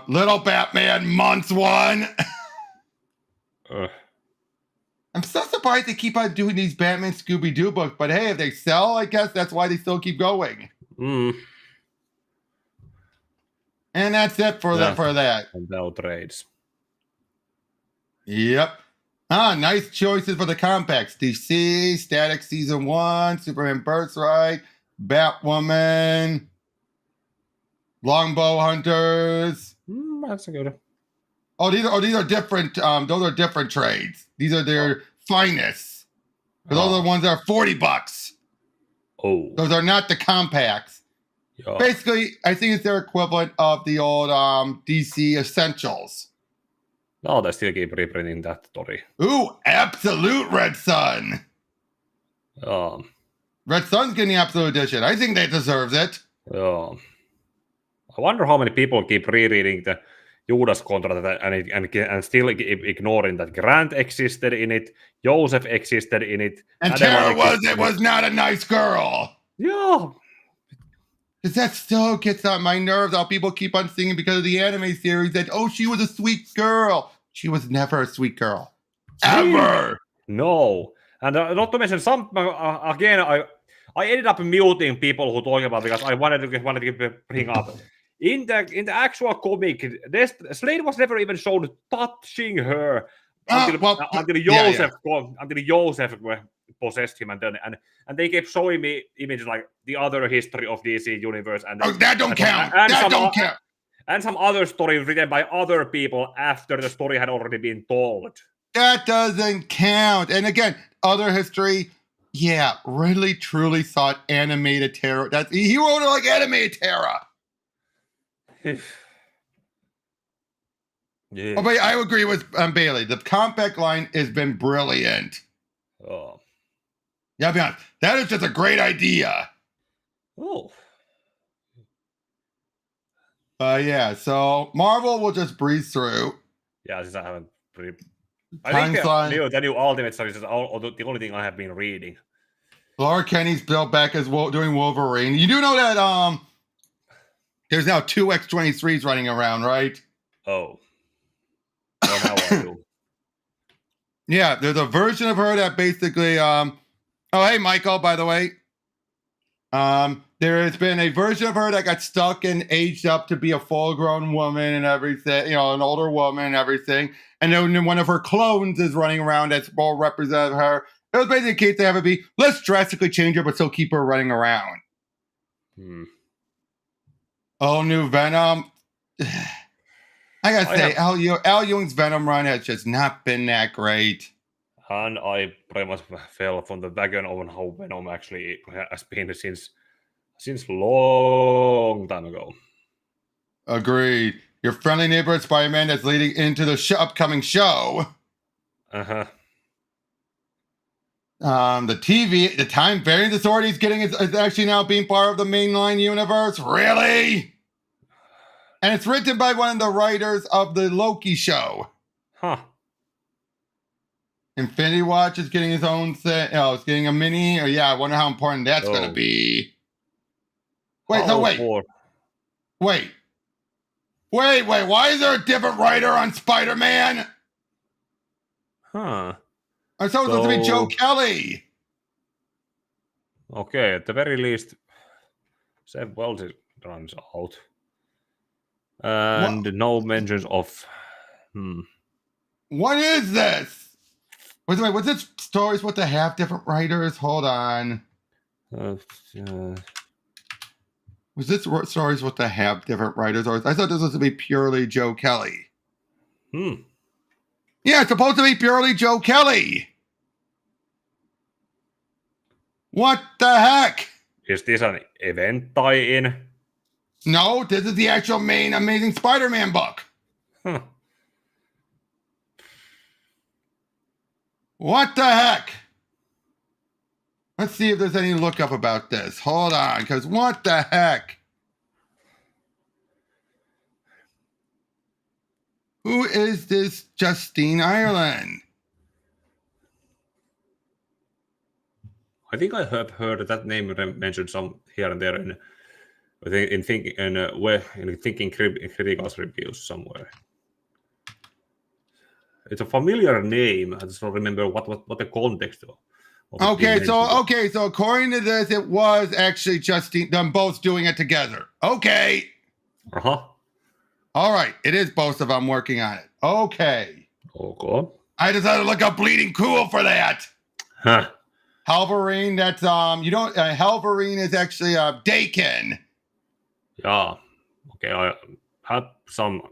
Little Batman Months 1. I'm so surprised they keep on doing these Batman Scooby-Doo books, but hey, if they sell, I guess that's why they still keep going. And that's it for that. And no trades. Yep. Nice choices for the compacts. DC, Static Season 1, Superman Birthright, Batwoman, Longbow Hunters. That's a good. These are different. Those are different trades. These are their finest. Those are the ones that are $40. Oh. Those are not the compacts. Yeah. Basically, I think it's their equivalent of the old DC Essentials. No, they still keep reprinting that story. Ooh, Absolute Red Sun. Red Sun's getting the Absolute Edition. I think that deserves it. I wonder how many people keep rereading the Judas contract and still ignoring that Grant existed in it, Joseph existed in it, and Tara was not a nice girl. Yeah. Because that still gets on my nerves how people keep on singing because of the anime series that, she was a sweet girl. She was never a sweet girl. Ever. No. And not to mention, I ended up muting people who talk about because I wanted to bring up in the actual comic. Slade was never even shown touching her until Joseph possessed him, and they kept showing me images like the other history of DC universe and that don't count. That don't count. And some other story written by other people after the story had already been told. That doesn't count. And again, other history, yeah, really truly thought animated terror. He wrote it like animated terror. Yeah. Oh, but I agree with Bailey. The compact line has been brilliant. Oh. Yeah, I'll be honest. That is just a great idea. Oh. Yeah, so Marvel will just breeze through. Yeah, since I haven't I think the new Ultimate Series is the only thing I have been reading. Laura Kenny's built back as doing Wolverine. You do know that there's now 2 X-23s running around, right? Oh. Well, now I do. Yeah, there's a version of her that basically oh, hey, Michael, by the way. There has been a version of her that got stuck and aged up to be a full-grown woman and everything, an older woman and everything. And then one of her clones is running around that's more representative of her. It was basically a case they have it be, let's drastically change her, but still keep her running around. Oh, new Venom. I gotta say, Al Ewing's Venom run has just not been that great. And I pretty much fell from the wagon on how Venom actually has been since long time ago. Agreed. Your friendly neighborhood Spider-Man that's leading into the upcoming show. Uh-huh. The Time Variance Authority is actually now being part of the mainline universe. Really? And it's written by one of the writers of the Loki show. Huh. Infinity Watch is getting his own thing. It's getting a mini. I wonder how important that's going to be. Wait. Why is there a different writer on Spider-Man? Huh. I thought it was supposed to be Joe Kelly. Okay, at the very least, Seb Wells runs out. And no mentions of... What is this? Wait, was this stories with the half different writers? Hold on. Was this stories with the half different writers? Or I thought this was to be purely Joe Kelly. Yeah, it's supposed to be purely Joe Kelly. What the heck? Is this an event tie-in? No, this is the actual main Amazing Spider-Man book. Huh. What the heck? Let's see if there's any lookup about this. Hold on, because what the heck? Who is this Justine Ireland? I think I have heard that name mentioned some here and there in thinking critical reviews somewhere. It's a familiar name. I just don't remember what the context of. Okay, so according to this, it was actually Justine, them both doing it together. Okay. All right, it is both of them working on it. Okay. Okay. I decided to look up Bleeding Cool for that. Huh. Halverine, that's Halverine is actually Dakin. Yeah. Okay, I have some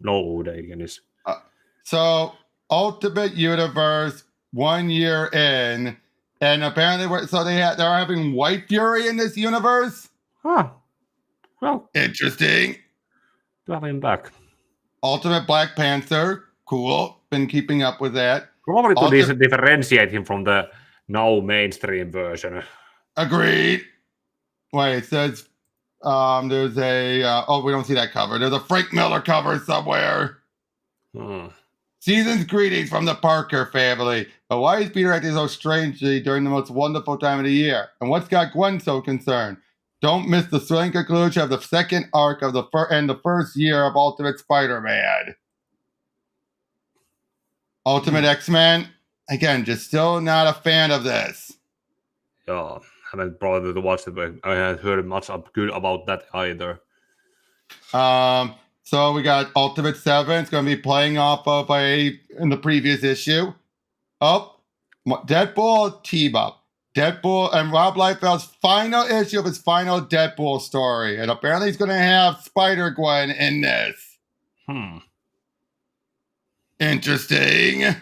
know who Dakin is. So Ultimate Universe 1 year in, and apparently they're having White Fury in this universe. Huh. Well, interesting. To have him back. Ultimate Black Panther, cool. Been keeping up with that. Probably to differentiate him from the now mainstream version. Agreed. Wait, it says there's a we don't see that cover. There's a Frank Miller cover somewhere. Season's greetings from the Parker family. But why is Peter acting so strangely during the most wonderful time of the year? And what's got Gwen so concerned? Don't miss the thrilling conclusion of the second arc of the first year of Ultimate Spider-Man. Ultimate X-Men. Again, just still not a fan of this. Yeah, haven't bothered to watch it, but I haven't heard much good about that either. So we got Ultimate 7. It's going to be playing off of in the previous issue. Oh, Deadpool team up. Deadpool and Rob Liefeld's final issue of his final Deadpool story. And apparently he's going to have Spider-Gwen in this. Interesting.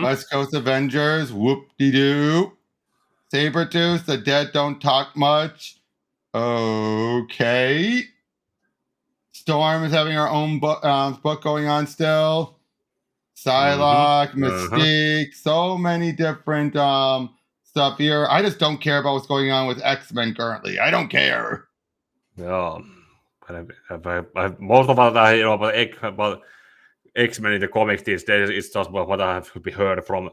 West Coast Avengers, whoop-de-doo. Sabretooth, the dead don't talk much. Okay. Storm is having her own book going on still. Psylocke, Mystique, so many different stuff here. I just don't care about what's going on with X-Men currently. I don't care. Yeah, but most of what I hear about X-Men in the comics these days is just what I have heard from.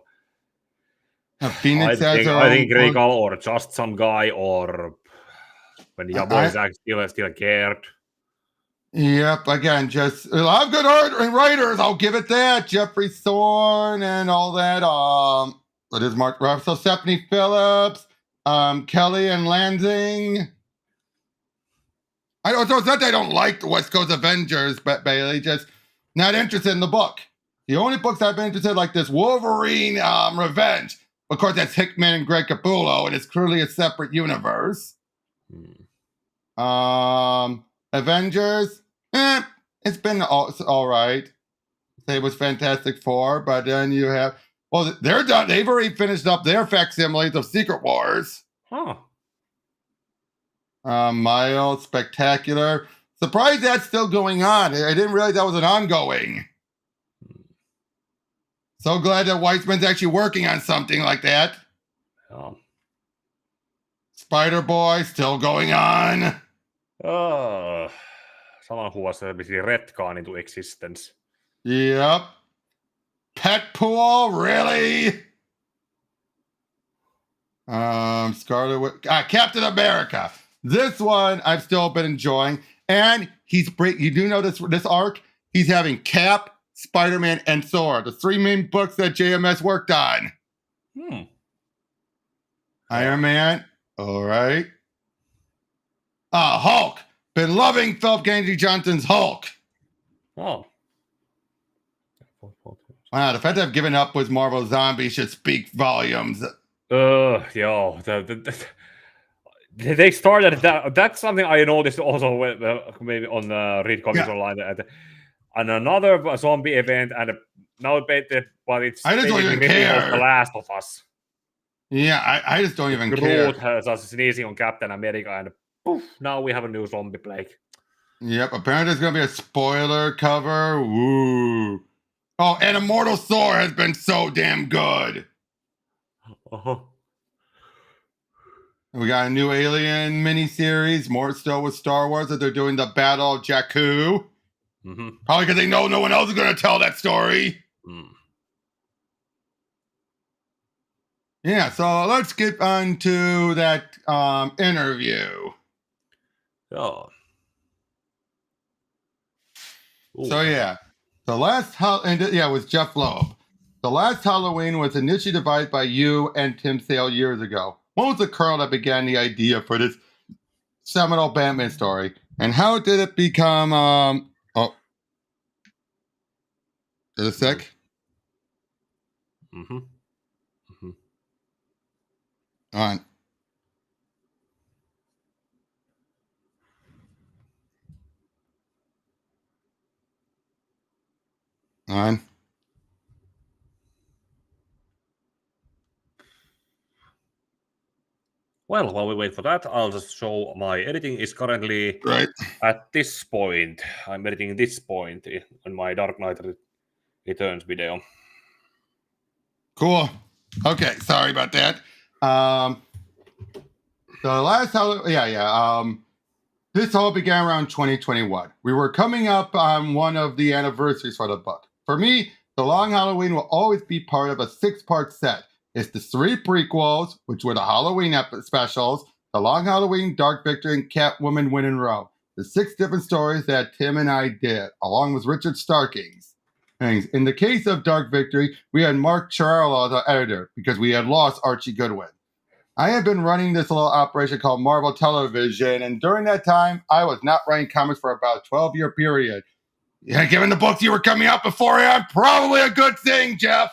Phoenix I think Regal or just some guy or when the boys actually still cared. Yep, again, just a lot of good art and writers. I'll give it that. Jeffrey Thorne and all that. What is Mark Russell, Stephanie Phillips, Kelly and Lansing. So it's not that I don't like the West Coast Avengers, but Bailey, just not interested in the book. The only books I've been interested in, like this Wolverine Revenge. Of course, that's Hickman and Greg Capullo, and it's clearly a separate universe. Avengers, it's been all right. It was Fantastic Four, but then you have, well, they're done. They've already finished up their facsimiles of Secret Wars. Miles, Spectacular. Surprised that's still going on. I didn't realize that was an ongoing. So glad that Weissman's actually working on something like that. Spider-Boy still going on. Someone who was basically retconned into existence. Yep. Pet Pool, really? Captain America. This one I've still been enjoying, and you do know this arc. He's having Cap, Spider-Man, and Thor, the 3 main books that JMS worked on. Iron Man, all right. Hulk. Been loving Philip Kennedy Johnson's Hulk. Wow, the fact that I've given up with Marvel Zombies should speak volumes. They started that. That's something I noticed also maybe on Read Comics Online. And another zombie event, and now but it's I just don't even care. The Last of Us. Yeah, I just don't even care. Groot has sneezing on Captain America, and poof, now we have a new zombie plague. Yep, apparently there's going to be a spoiler cover. Woo. Oh, and Immortal Thor has been so damn good. We got a new Alien miniseries, more still with Star Wars, that they're doing the Battle of Jakku. Probably because they know no one else is going to tell that story. Yeah, so let's get on to that interview. Oh. So yeah, it was Jeff Loeb. The last Halloween was initially devised by you and Tim Sale years ago. What was the kernel that began the idea for this seminal Batman story, and how did it become? Is it sick? On. On. Well, while we wait for that, I'll just show my editing is currently at this point. I'm editing this point on my Dark Knight Returns video. Cool. Okay, sorry about that. The last this all began around 2021. We were coming up on one of the anniversaries for the book. For me, The Long Halloween will always be part of a 6-part set. It's the 3 prequels, which were the Halloween specials, The Long Halloween, Dark Victory, and Catwoman Win in Row. The 6 different stories that Tim and I did, along with Richard Starkings. In the case of Dark Victory, we had Mark Charles as our editor because we had lost Archie Goodwin. I had been running this little operation called Marvel Television, and during that time, I was not writing comics for about a 12-year period. Yeah, given the books you were coming out beforehand, probably a good thing, Jeff.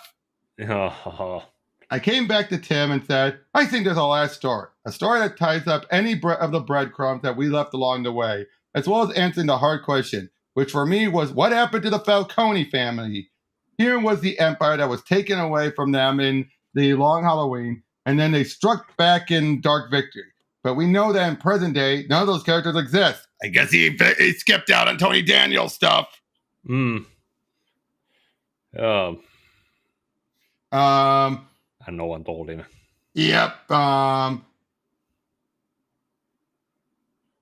I came back to Tim and said, I think there's a last story, a story that ties up any of the breadcrumbs that we left along the way, as well as answering the hard question, which for me was what happened to the Falcone family? Here was the empire that was taken away from them in the Long Halloween, and then they struck back in Dark Victory. But we know that in present day, none of those characters exist. I guess he skipped out on Tony Daniels stuff. And no one told him. Yep.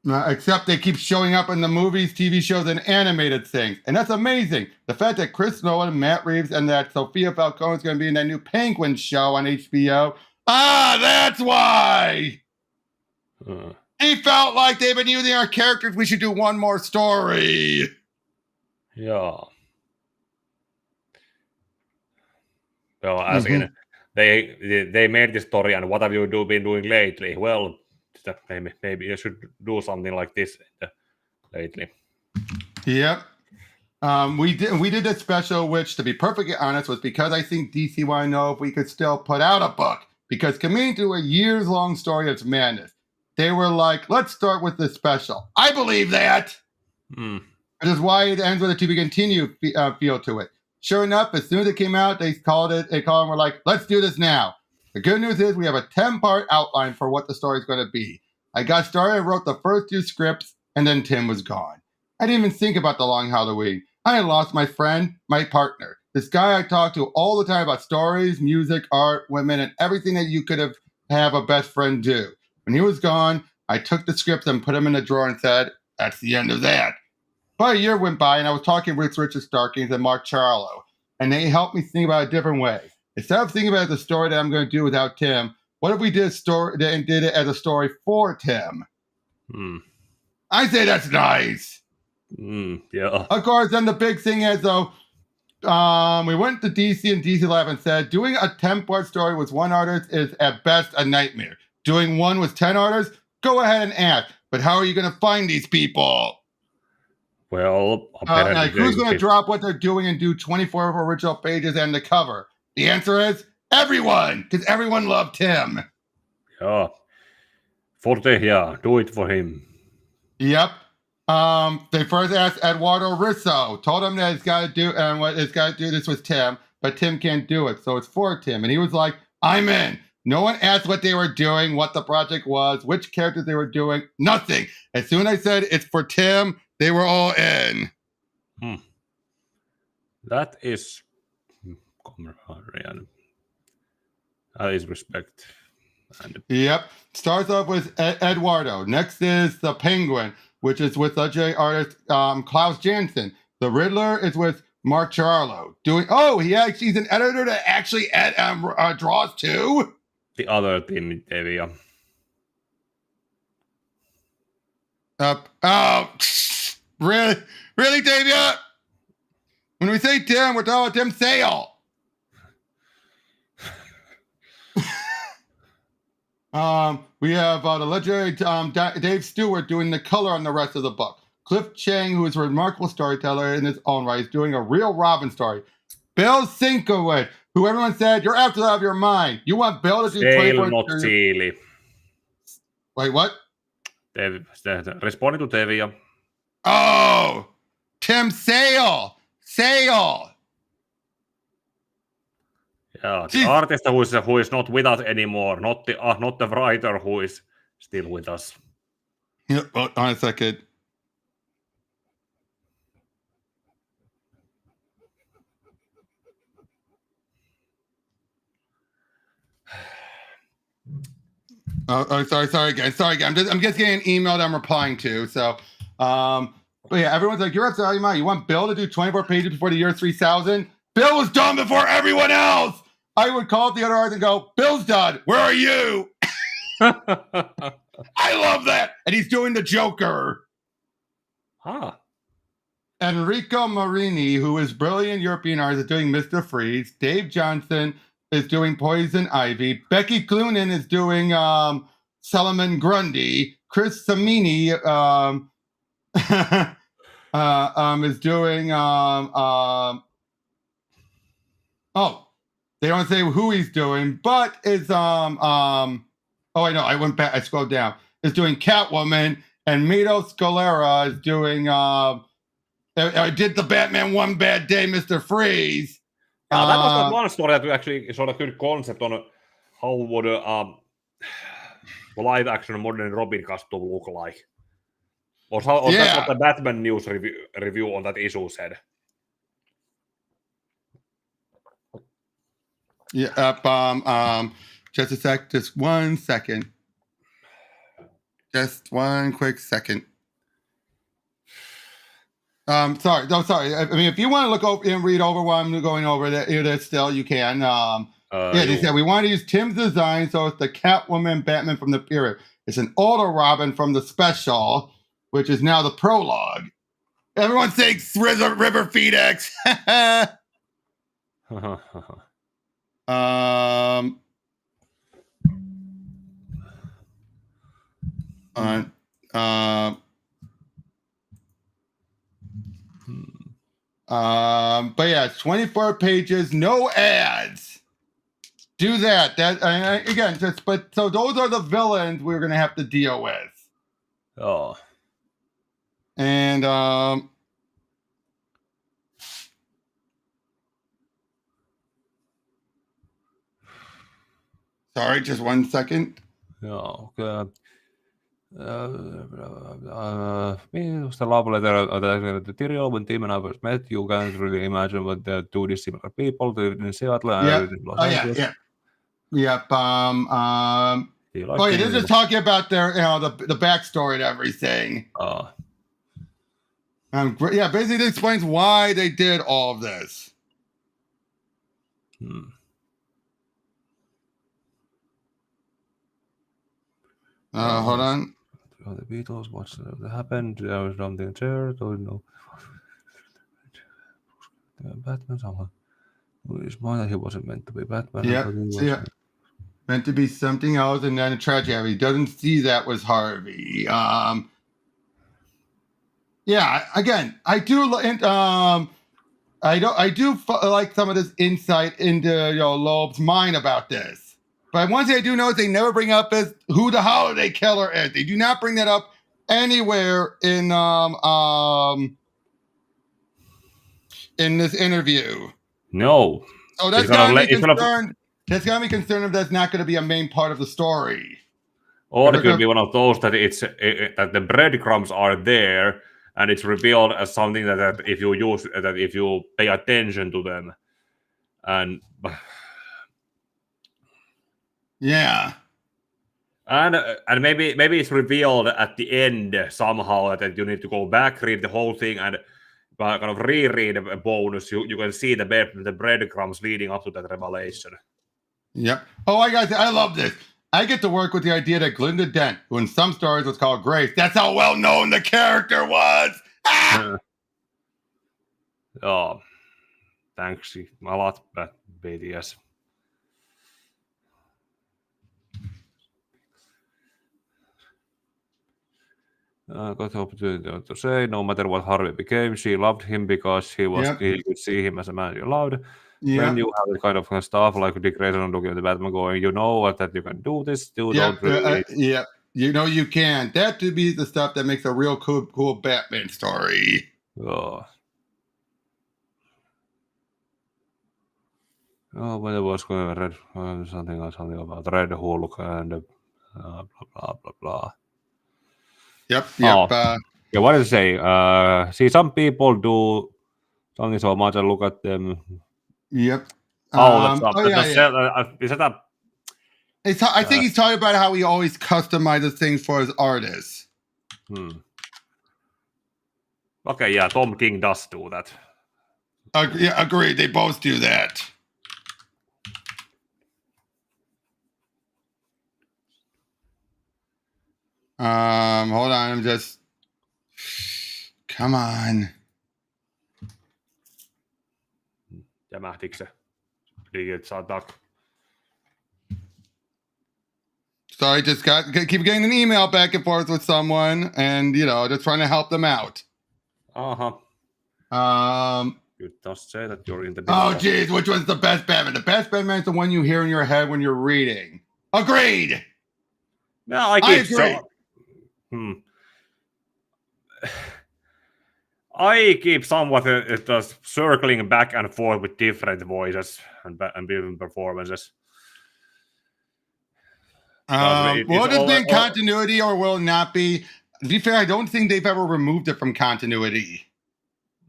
Except they keep showing up in the movies, TV shows, and animated things. And that's amazing. The fact that Chris Nolan, Matt Reeves, and that Sophia Falcone is going to be in that new Penguin show on HBO. Ah, that's why! He felt like they've been using our characters. We should do one more story. Yeah. So as in, they made this story, and what have you been doing lately? Well, maybe you should do something like this lately. Yep. We did this special, which, to be perfectly honest, was because I think DC wanted to know if we could still put out a book. Because committing to a years-long story of madness, they were like, let's start with this special. I believe that. Which is why it ends with a to be continued feel to it. Sure enough, as soon as it came out, they called and we're like, let's do this now. The good news is we have a 10-part outline for what the story is going to be. I got started and wrote the first 2 scripts, and then Tim was gone. I didn't even think about the Long Halloween. I had lost my friend, my partner. This guy I talked to all the time about stories, music, art, women, and everything that you could have a best friend do. When he was gone, I took the scripts and put them in a drawer and said, that's the end of that. About a year went by, and I was talking with Richard Starkings and Mark Charlo, and they helped me think about it a different way. Instead of thinking about the story that I'm going to do without Tim, what if we did it as a story for Tim? I say that's nice. Yeah. Of course, then the big thing is, though, we went to DC and DC Lab and said, doing a 10-part story with 1 artist is at best a nightmare. Doing one with 10 artists, go ahead and act. But how are you going to find these people? Well, like who's going to drop what they're doing and do 24 original pages and the cover? The answer is everyone, because everyone loved Tim. Yeah. Do it for him. Yep. They first asked Eduardo Risso, told him that he's got to do, and what he's got to do this with Tim, but Tim can't do it, so it's for Tim. And he was like, I'm in. No one asked what they were doing, what the project was, which characters they were doing, nothing. As soon as I said it's for Tim, they were all in. That is camaraderie, and that is respect. Yep. Starts off with Eduardo. Next is the Penguin, which is with legendary artist Klaus Janson. The Riddler is with Mark Charlo. He's an editor that actually draws too. The other team, Tevia. Really, Tevia? When we say Tim, we're talking about Tim Sale. We have the legendary Dave Stewart doing the color on the rest of the book. Cliff Chang, who is a remarkable storyteller in his own right, is doing a real Robin story. Bill Sienkiewicz, who everyone said, you're absolutely out of your mind. You want Bill to do 24... not Sealy. Wait, what? Responding to Tevia. Oh! Tim Sale! Yeah, the artist who is not with us anymore, not the writer who is still with us. Yeah, hold on a second. Sorry, guys. I'm just getting an email that I'm replying to. So, but yeah, everyone's like, you're absolutely right. You want Bill to do 24 pages before the year 3000? Bill was done before everyone else. I would call up the other artist and go, Bill's done. Where are you? I love that. And he's doing the Joker. Enrico Marini, who is brilliant European artist, is doing Mr. Freeze. Dave Johnson is doing Poison Ivy. Becky Cloonan is doing Solomon Grundy. Chris Samini is doing oh, they don't say who he's doing, but it's oh I know, I went back, I scrolled down. Is doing Catwoman, and Mito Scalera is doing I did the Batman One Bad Day, Mr. Freeze. Yeah, that was that one story that we actually sort of good concept on how would live action modern Robin costume look like. Or that's what the Batman news review on that issue said. Yeah, just a sec, just 1 second. Just one quick second. Sorry. I mean, if you want to look over and read over while I'm going over there still, you can. They said we want to use Tim's design, so it's the Catwoman Batman from the period. It's an older Robin from the special, which is now the prologue. Everyone's saying River Phoenix. But yeah, it's 24 pages, no ads. Do that. Again, so those are the villains we're gonna have to deal with. Oh. And sorry, just 1 second. Joo, kyllä. Minusta love letter the Tyrion when Tim and I first met, you can't really imagine what the two dissimilar people in Seattle and Los Angeles. Yep. This is talking about their, the backstory and everything. Basically it explains why they did all of this. Hold on. The Beatles, what happened? There was something there. Don't know. Batman somehow. It's more that he wasn't meant to be Batman. Meant to be something else, and then a tragedy. He doesn't see that was Harvey. Again, I do. I do like some of this insight into Loeb's mind about this. But one thing I do know is they never bring up is who the holiday killer is. They do not bring that up anywhere in this interview. No. So that's got me concerned. That's got me concerned if that's not going to be a main part of the story. Or it could be one of those that that the breadcrumbs are there, and it's revealed as something that if you pay attention to them, and yeah, and maybe it's revealed at the end somehow that you need to go back, read the whole thing, and kind of reread a bonus. You can see the breadcrumbs leading up to that revelation. Yep. Oh, I love this. I get to work with the idea that Glinda Dent, who in some stories was called Grace, that's how well known the character was. Oh, thanks a lot, BTS. Got the opportunity to say, no matter what Harvey became, she loved him because he could see him as a man you loved. When you have the kind of stuff like Dick Grayson looking at the Batman going, that you can do this, don't really. You can. That to be the stuff that makes a real cool Batman story. Oh, when it was going red, something about Red Hulk and blah blah blah blah. Yep. What did I say? See, some people do something so much. I look at them. Yep. Is that a? I think he's talking about how he always customizes things for his artists. Okay, yeah, Tom King does do that. Agreed. They both do that. Hold on. I'm just. Come on. Jämähtikö se? Digit saa tak. So I just keep getting an email back and forth with someone, and just trying to help them out. You just say that you're in the. Oh, geez, which one's the best Batman? The best Batman is the one you hear in your head when you're reading. Agreed. No, I agree. I keep somewhat just circling back and forth with different voices and different performances. Will this be in continuity or will it not be? To be fair, I don't think they've ever removed it from continuity.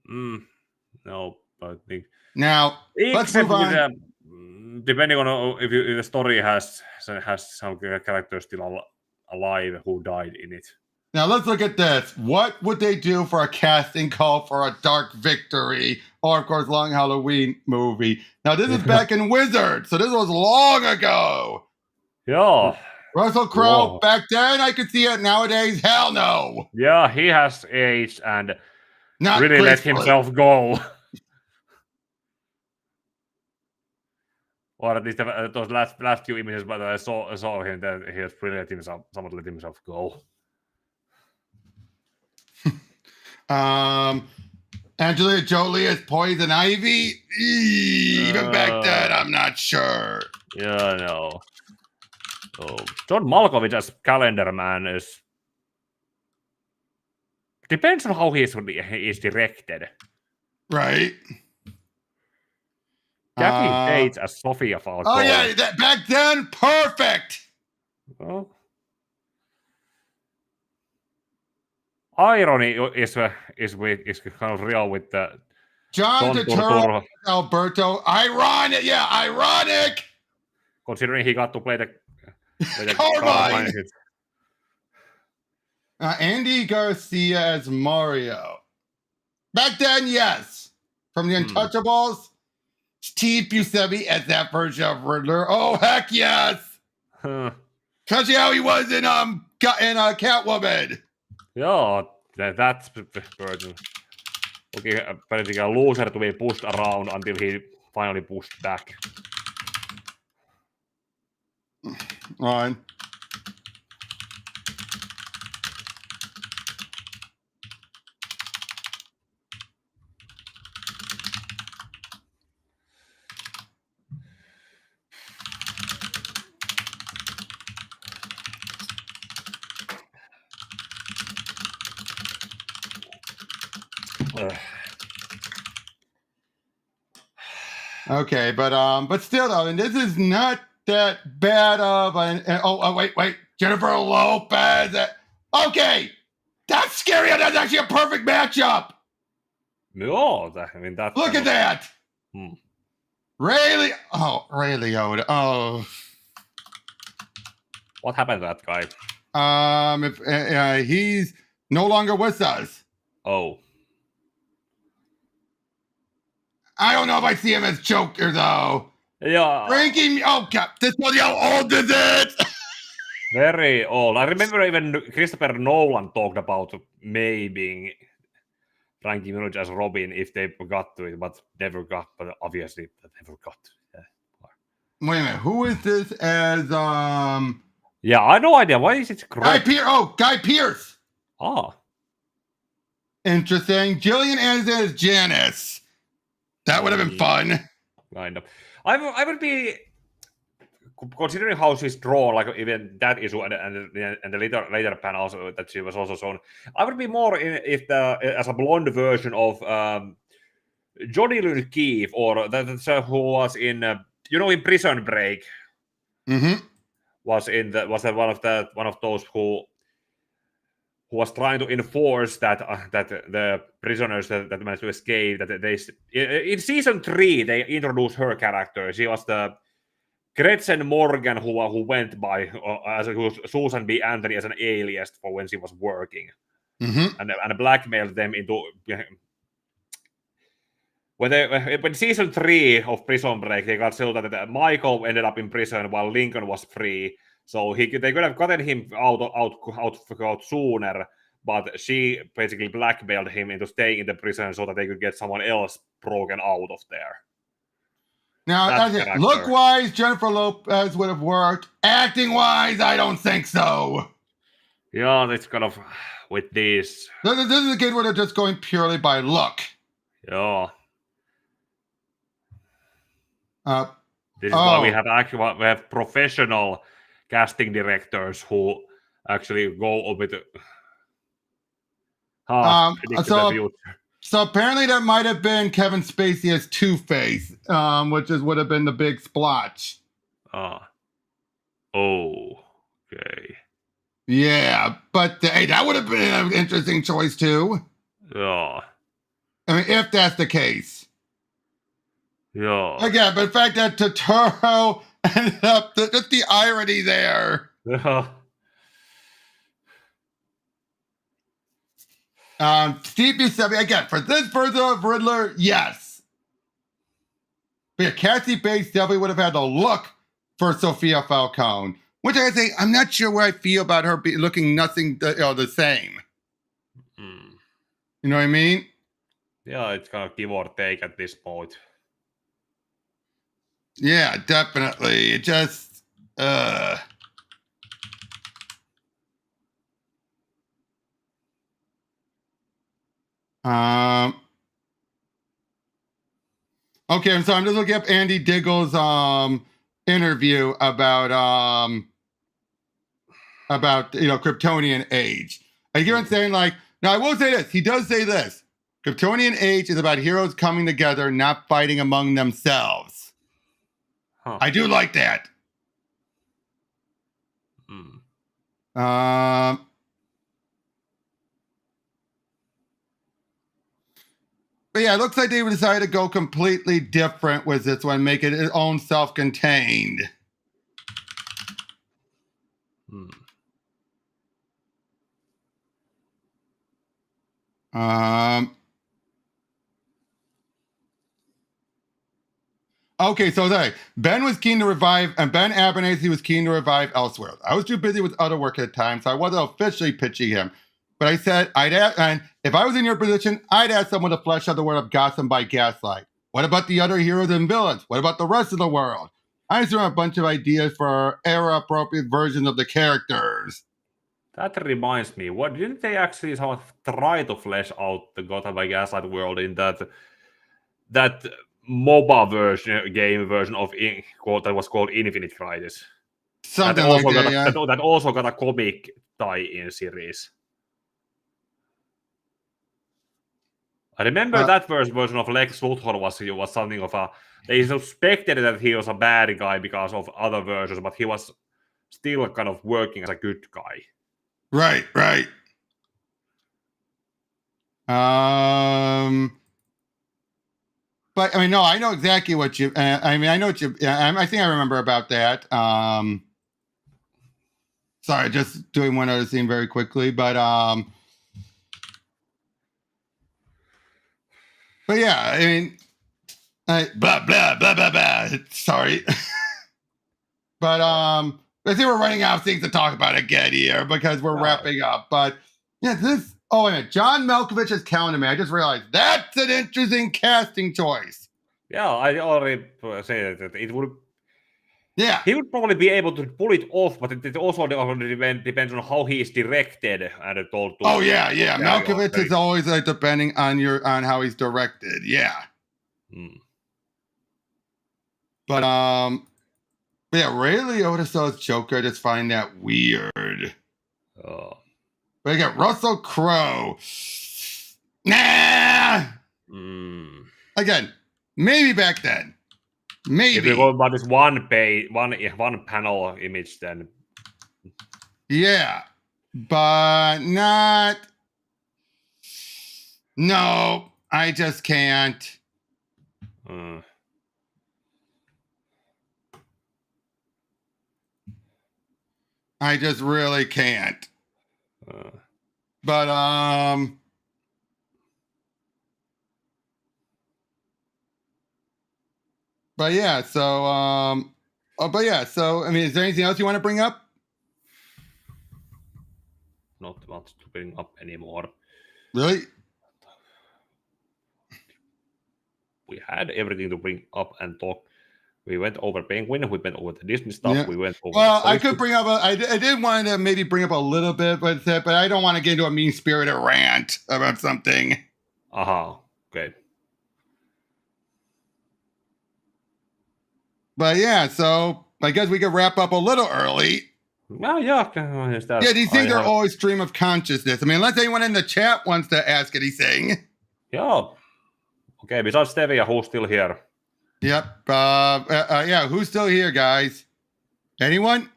No, I think. Now, let's move on. Depending on if the story has some characters still alive who died in it. Now, let's look at this. What would they do for a casting call for a Dark Victory or, of course, Long Halloween movie? Now, this is back in Wizard, so this was long ago. Yeah. Russell Crowe, back then, I could see it. Nowadays, hell no. Yeah, he has aged and not really let himself go. Or at least those last few images, but I saw him that he has really somewhat let himself go. Angelina Jolie as Poison Ivy. Even back then, I'm not sure. Yeah, no. Oh, John Malkovich as Calendar Man is depends on how he is directed. Right. Kathy Bates as Sophia Falcone. Oh yeah, back then, perfect. Well, irony is kind of real with the John Turturro, Alberto. Ironic, yeah, ironic. Considering he got to play the Carmine. Andy Garcia as Mario. Back then, yes. From the Untouchables. Steve Buscemi as that version of Riddler. Oh, heck yes. Cause how he was in Catwoman. Yeah, that's the version. Okay, apparently a loser to be pushed around until he finally pushed back. On. Okay, but still though, and this is not that bad of an. Wait, Jennifer Lopez. Okay, that's scary. That's actually a perfect matchup. No, I mean that. Look at that. Ray Liotta. Oh, what happened to that guy? If he's no longer with us. Oh. I don't know if I see him as Joker though. Yeah. Ranking. Oh God, this one. How old is it? Very old. I remember even Christopher Nolan talked about maybe Frankie Muniz as Robin if they got to it, but never got. But obviously, they never got. Yeah. Wait a minute. Who is this as? Yeah, I have no idea. Why is it Guy Pearce. Ah. Interesting. Gillian Anderson as Janice. That would have been fun. Kind of. I would be considering how she's drawn, like even that issue and the later panels that she was also shown. I would be more as a blonde version of Johnny Lynn Keefe, or that's who was in in Prison Break. Mm-hmm. Was one of those who was trying to enforce that the prisoners that managed to escape, that they in season 3 they introduced her character. She was the Gretchen Morgan who went by as Susan B. Anthony as an alias for when she was working, and blackmailed them into. When season 3 of Prison Break, they got told that Michael ended up in prison while Lincoln was free. So they could have gotten him out sooner, but she basically blackmailed him into staying in the prison so that they could get someone else broken out of there. Now, look-wise, Jennifer Lopez would have worked. Acting-wise, I don't think so. Yeah, it's kind of with this. This is a kid where they're just going purely by look. Yeah. This is why we have professional casting directors who actually go with predict the future. So apparently that might have been Kevin Spacey as Two-Face, which would have been the big splotch. Okay. Yeah, but hey, that would have been an interesting choice too. Yeah. I mean, if that's the case. Yeah. Again, but the fact that Turturro ended up, just the irony there. Yeah. Steve Buscemi, again, for this version of Riddler, yes. But yeah, Cassie Bates definitely would have had the look for Sophia Falcone. Which I say, I'm not sure where I feel about her looking nothing the same. You know what I mean? Yeah, it's kind of give or take at this point. Yeah, definitely. It just okay, so I'm just looking up Andy Diggle's interview about Kryptonian age. I hear him saying like, now I will say this, he does say this. Kryptonian age is about heroes coming together, not fighting among themselves. Huh. I do like that. But yeah, it looks like they decided to go completely different with this one, make it its own self-contained. Okay, so Ben was keen to revive, and Ben Abernathy was keen to revive Elseworld. I was too busy with other work at the time, so I wasn't officially pitching him. But I said, and if I was in your position, I'd ask someone to flesh out the world of Gotham by Gaslight. What about the other heroes and villains? What about the rest of the world? I threw a bunch of ideas for era-appropriate versions of the characters. That reminds me, what didn't they actually sort of try to flesh out the Gotham by Gaslight world in that MOBA game version of that was called Infinite Crisis? Something like that, yeah. That also got a comic tie-in series. I remember that first version of Lex Luthor was something of a... They suspected that he was a bad guy because of other versions, but he was still kind of working as a good guy. Right. But I mean, no, I know exactly what you. I mean, I know what you. I think I remember about that. Sorry, just doing one other scene very quickly, but yeah, I mean, blah blah blah blah blah. Sorry, but I think we're running out of things to talk about again here because we're wrapping up. But yeah, this. Oh, wait a minute. John Malkovich's calendar man. I just realized that's an interesting casting choice. Yeah, I already said that it would. Yeah, he would probably be able to pull it off, but it also depends on how he is directed and told to. Oh yeah. Malkovich is always depending on how he's directed. Yeah. But yeah, Ray Liotta saw Joker. I just find that weird. Oh. But I got Russell Crowe. Nah. Again, maybe back then. Maybe. If you go about this one panel image, then. Yeah, but not. No, I just can't. I just really can't. But yeah, so so I mean, is there anything else you want to bring up? Not much to bring up anymore. Really? We had everything to bring up and talk We went over Penguin. We went over the Disney stuff. Yeah. We went over. Well, I could bring up. I did want to maybe bring up a little bit, but I don't want to get into a mean-spirited rant about something. Okay. But yeah, so I guess we could wrap up a little early. Well, yeah. Yeah, these things are always stream of consciousness. I mean, unless anyone in the chat wants to ask anything. Yeah. Okay, besides Stevia, who's still here? Yep. Yeah, who's still here, guys? Anyone?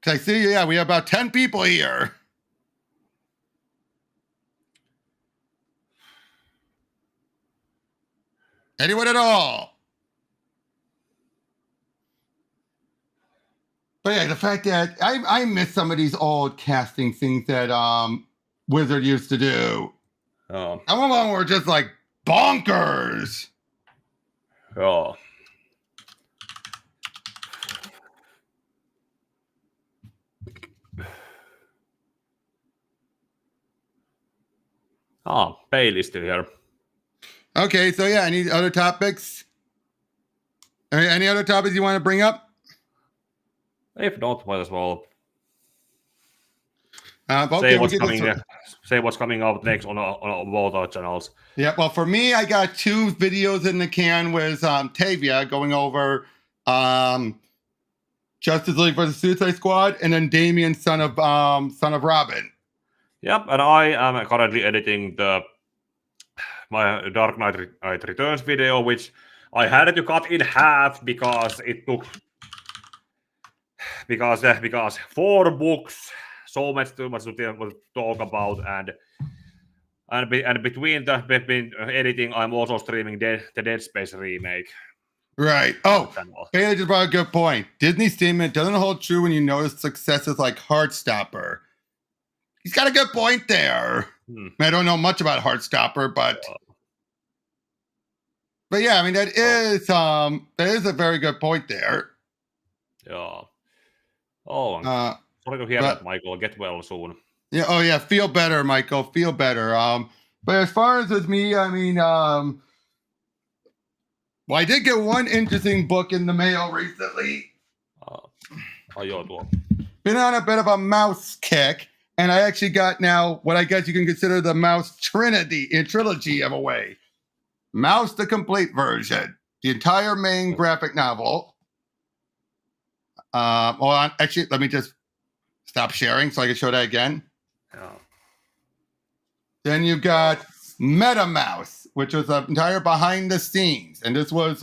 I see, yeah, we have about 10 people here. Anyone at all? But yeah, the fact that I miss some of these old casting things that Wizard used to do. Oh. Some of them were just like bonkers. Oh. Bailey's still here. Okay, so yeah, any other topics? Any other topics you want to bring up? If not, might as well Okay, say what's coming up next on both our channels. Yeah, well, for me, I got 2 videos in the can with Tavia going over Justice League vs. Suicide Squad, and then Damien, son of Robin. Yep, and I am currently editing my Dark Knight Returns video, which I had to cut in half because it took because 4 books, so much too much to talk about, and between editing, I'm also streaming the Dead Space remake. Right. Oh, Bailey just brought a good point. Disney's statement doesn't hold true when you notice successes like Heartstopper. He's got a good point there. I don't know much about Heartstopper, but yeah, I mean that is a very good point there. Yeah. Oh, sorry to hear that, Michael. Get well soon. Yeah. Oh, yeah. Feel better, Michael. Feel better. But as far as with me, I mean, well, I did get one interesting book in the mail recently. Been on a bit of a mouse kick, and I actually got now what I guess you can consider the Mouse trilogy of a way. Mouse the complete version, the entire main graphic novel. Hold on. Actually, let me just stop sharing so I can show that again. Oh. Then you've got Meta Mouse, which was an entire behind the scenes. And this was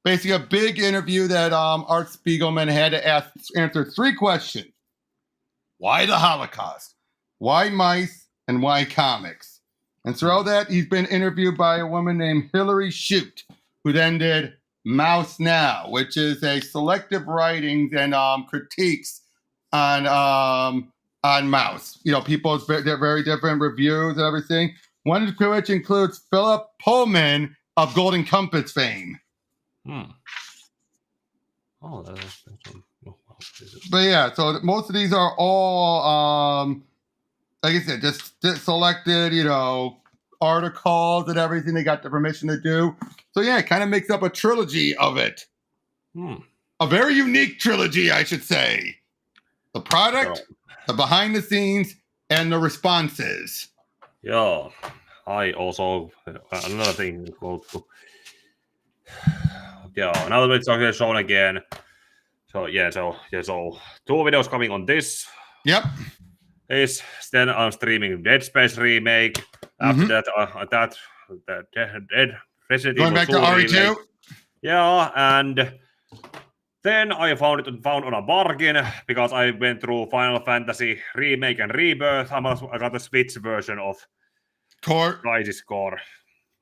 basically a big interview that Art Spiegelman had to answer 3 questions. Why the Holocaust? Why mice? And why comics? And throughout that, he's been interviewed by a woman named Hillary Shute, who then did Mouse Now, which is a selective writings and critiques on Mouse. You know, people's very different reviews and everything. One of which includes Philip Pullman of Golden Compass fame. Oh, but yeah, so most of these are all, like I said, just selected, you know, articles and everything they got the permission to do. So yeah, it kind of makes up a trilogy of it. A very unique trilogy, I should say. The product, the behind the scenes, and the responses. Yeah, I also another thing called. Yeah, now that it's shown again. So yeah, so 2 videos coming on this. Yep. Then I'm streaming Dead Space remake. After that Dead Resident Evil going back to RE2. Remake. Yeah, and then I found on a bargain because I went through Final Fantasy Remake and Rebirth. I got the Switch version of Crisis Core.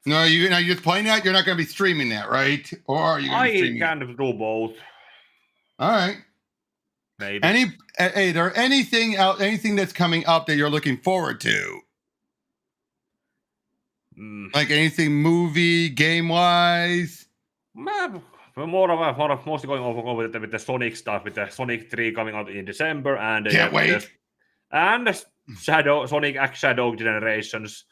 No, you're just playing that. You're not going to be streaming that, right? Or are you? I can do both. All right. Maybe. Anything that's coming up that you're looking forward to? Like anything movie, game wise? Mostly going over with the Sonic stuff, with the Sonic 3 coming out in December, and can't wait. And Sonic X Shadow Generations.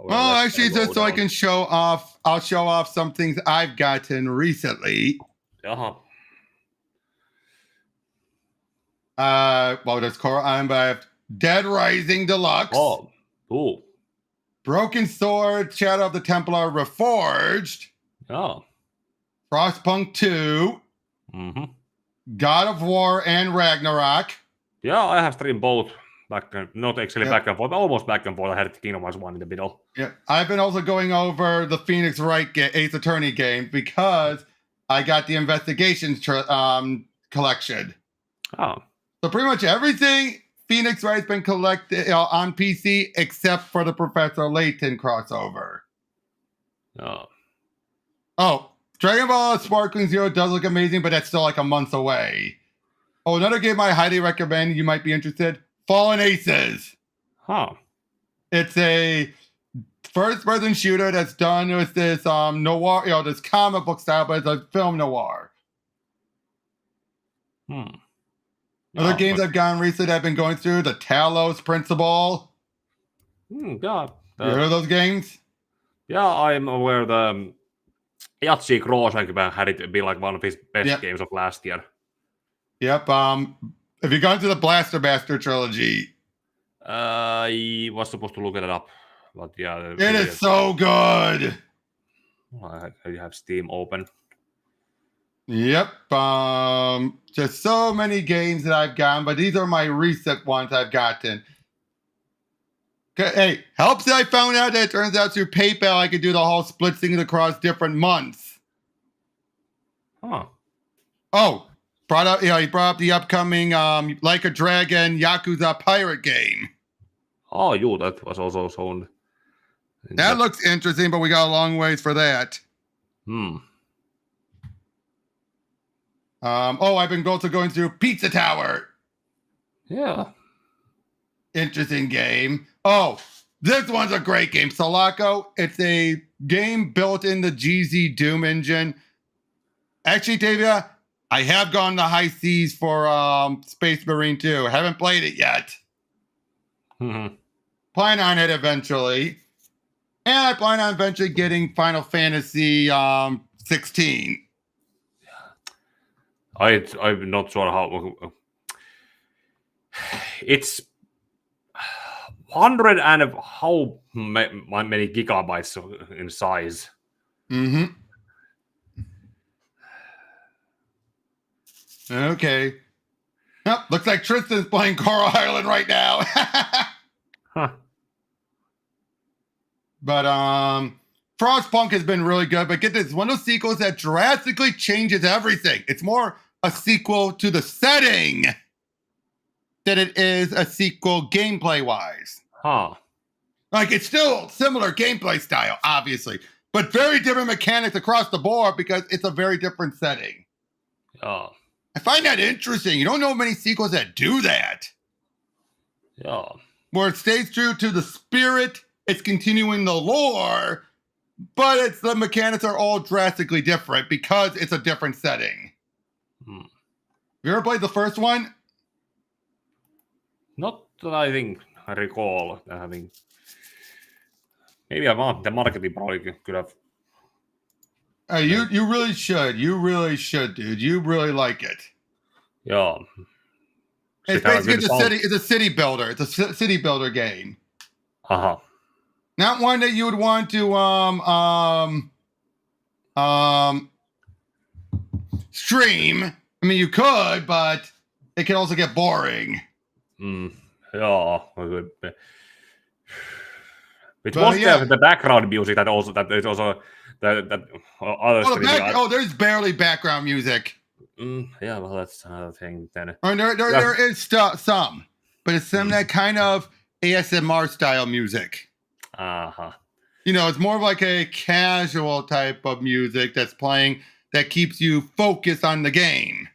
Well, actually, just so I can show off, I'll show off some things I've gotten recently. Well, there's Coral Island, but I have Dead Rising Deluxe. Oh, cool. Broken Sword, Shadow of the Templar Reforged. Oh. Frostpunk 2. Mm-hmm. God of War and Ragnarok. Yeah, I have streamed both. Not actually back and forth, but almost back and forth. I had Kingdom Hearts 1 in the middle. Yeah, I've been also going over the Phoenix Wright Ace Attorney game because I got the Investigations collection. Oh. So pretty much everything Phoenix Wright's been collected on PC except for the Professor Layton crossover. Oh, Dragon Ball Sparkling Zero does look amazing, but that's still like a month away. Oh, another game I highly recommend. You might be interested. Fallen Aces. Huh. It's a first-person shooter that's done with this noir, this comic book style, but it's a film noir. Other games I've gotten recently that I've been going through, the Talos Principle. God. You heard of those games? Yeah, I'm aware the Yahtzee Crossank had it be like one of his best games of last year. Yep. Have you gone to the Blaster Master trilogy? I was supposed to look it up, but yeah. It is so good. I have Steam open. Yep. Just so many games that I've gotten, but these are my recent ones I've gotten. Okay, hey, helps that I found out that it turns out through PayPal I could do the whole split thing across different months. Huh. Oh, he brought up the upcoming Like a Dragon Yakuza pirate game. Oh, that was also shown. That looks interesting, but we got a long ways for that. I've been also going through Pizza Tower. Yeah. Interesting game. Oh, this one's a great game. Sulaco. It's a game built in the GZ Doom engine. Actually, Tavia, I have gone to high seas for Space Marine 2. Haven't played it yet. Plan on it eventually. And I plan on eventually getting Final Fantasy 16. I'm not sure how. It's 100 and how many gigabytes in size. Okay. Oh, looks like Tristan's playing Coral Island right now. But Frostpunk has been really good. But get this, one of those sequels that drastically changes everything. It's more a sequel to the setting than it is a sequel gameplay-wise. Like, it's still similar gameplay style, obviously, but very different mechanics across the board because it's a very different setting. I find that interesting. You don't know many sequels that do that. Where it stays true to the spirit, it's continuing the lore, but the mechanics are all drastically different because it's a different setting. Have you ever played the first one? Not that I think I recall having. Maybe the marketing probably could have. You really should. You really should, dude. You really like it. Yeah. It's basically it's a city builder. It's a city builder game. Not one that you would want to stream. I mean, you could, but it can also get boring. Yeah. It was the background music that is also that other. There's barely background music. Yeah, well, that's another thing then. There is some, but it's some that kind of ASMR style music. It's more of like a casual type of music that's playing that keeps you focused on the game.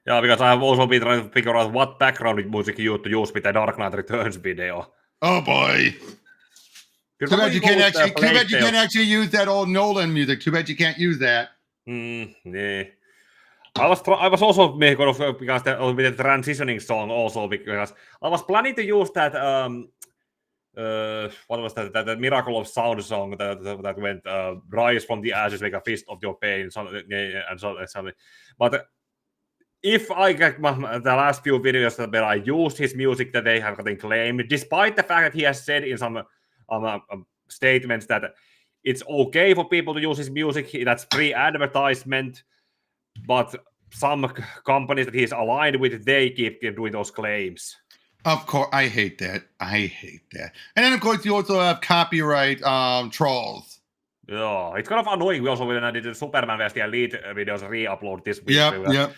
Yeah, because I have also been trying to figure out what background music you to use with the Dark Knight Returns video. Oh boy. Too bad you can't actually use that old Nolan music. Too bad you can't use that. Yeah. I was also because with the transitioning song also because I was planning to use that what was that Miracle of Sound song that went rise from the ashes, make a fist of your pain, and something. But if I get the last few videos where I used his music that they have gotten claimed, despite the fact that he has said in some statements that it's okay for people to use his music, that's free advertisement, but some companies that he's aligned with, they keep doing those claims. Of course, I hate that. And then, of course, you also have copyright trolls. Yeah, it's kind of annoying also when I did the Superman vs. the Elite videos re-upload this week. Yep.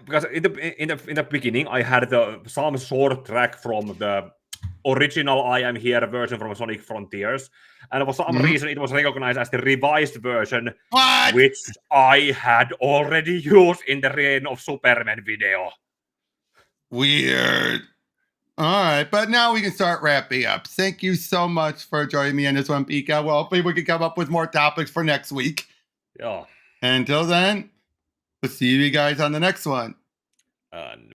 Because in the beginning, I had some short track from the original I Am Here version from Sonic Frontiers, and for some reason it was recognized as the revised version, which I had already used in the Reign of Superman video. Weird. All right, but now we can start wrapping up. Thank you so much for joining me on this one, Pika. Well, hopefully we can come up with more topics for next week. Yeah. Until then, we'll see you guys on the next one.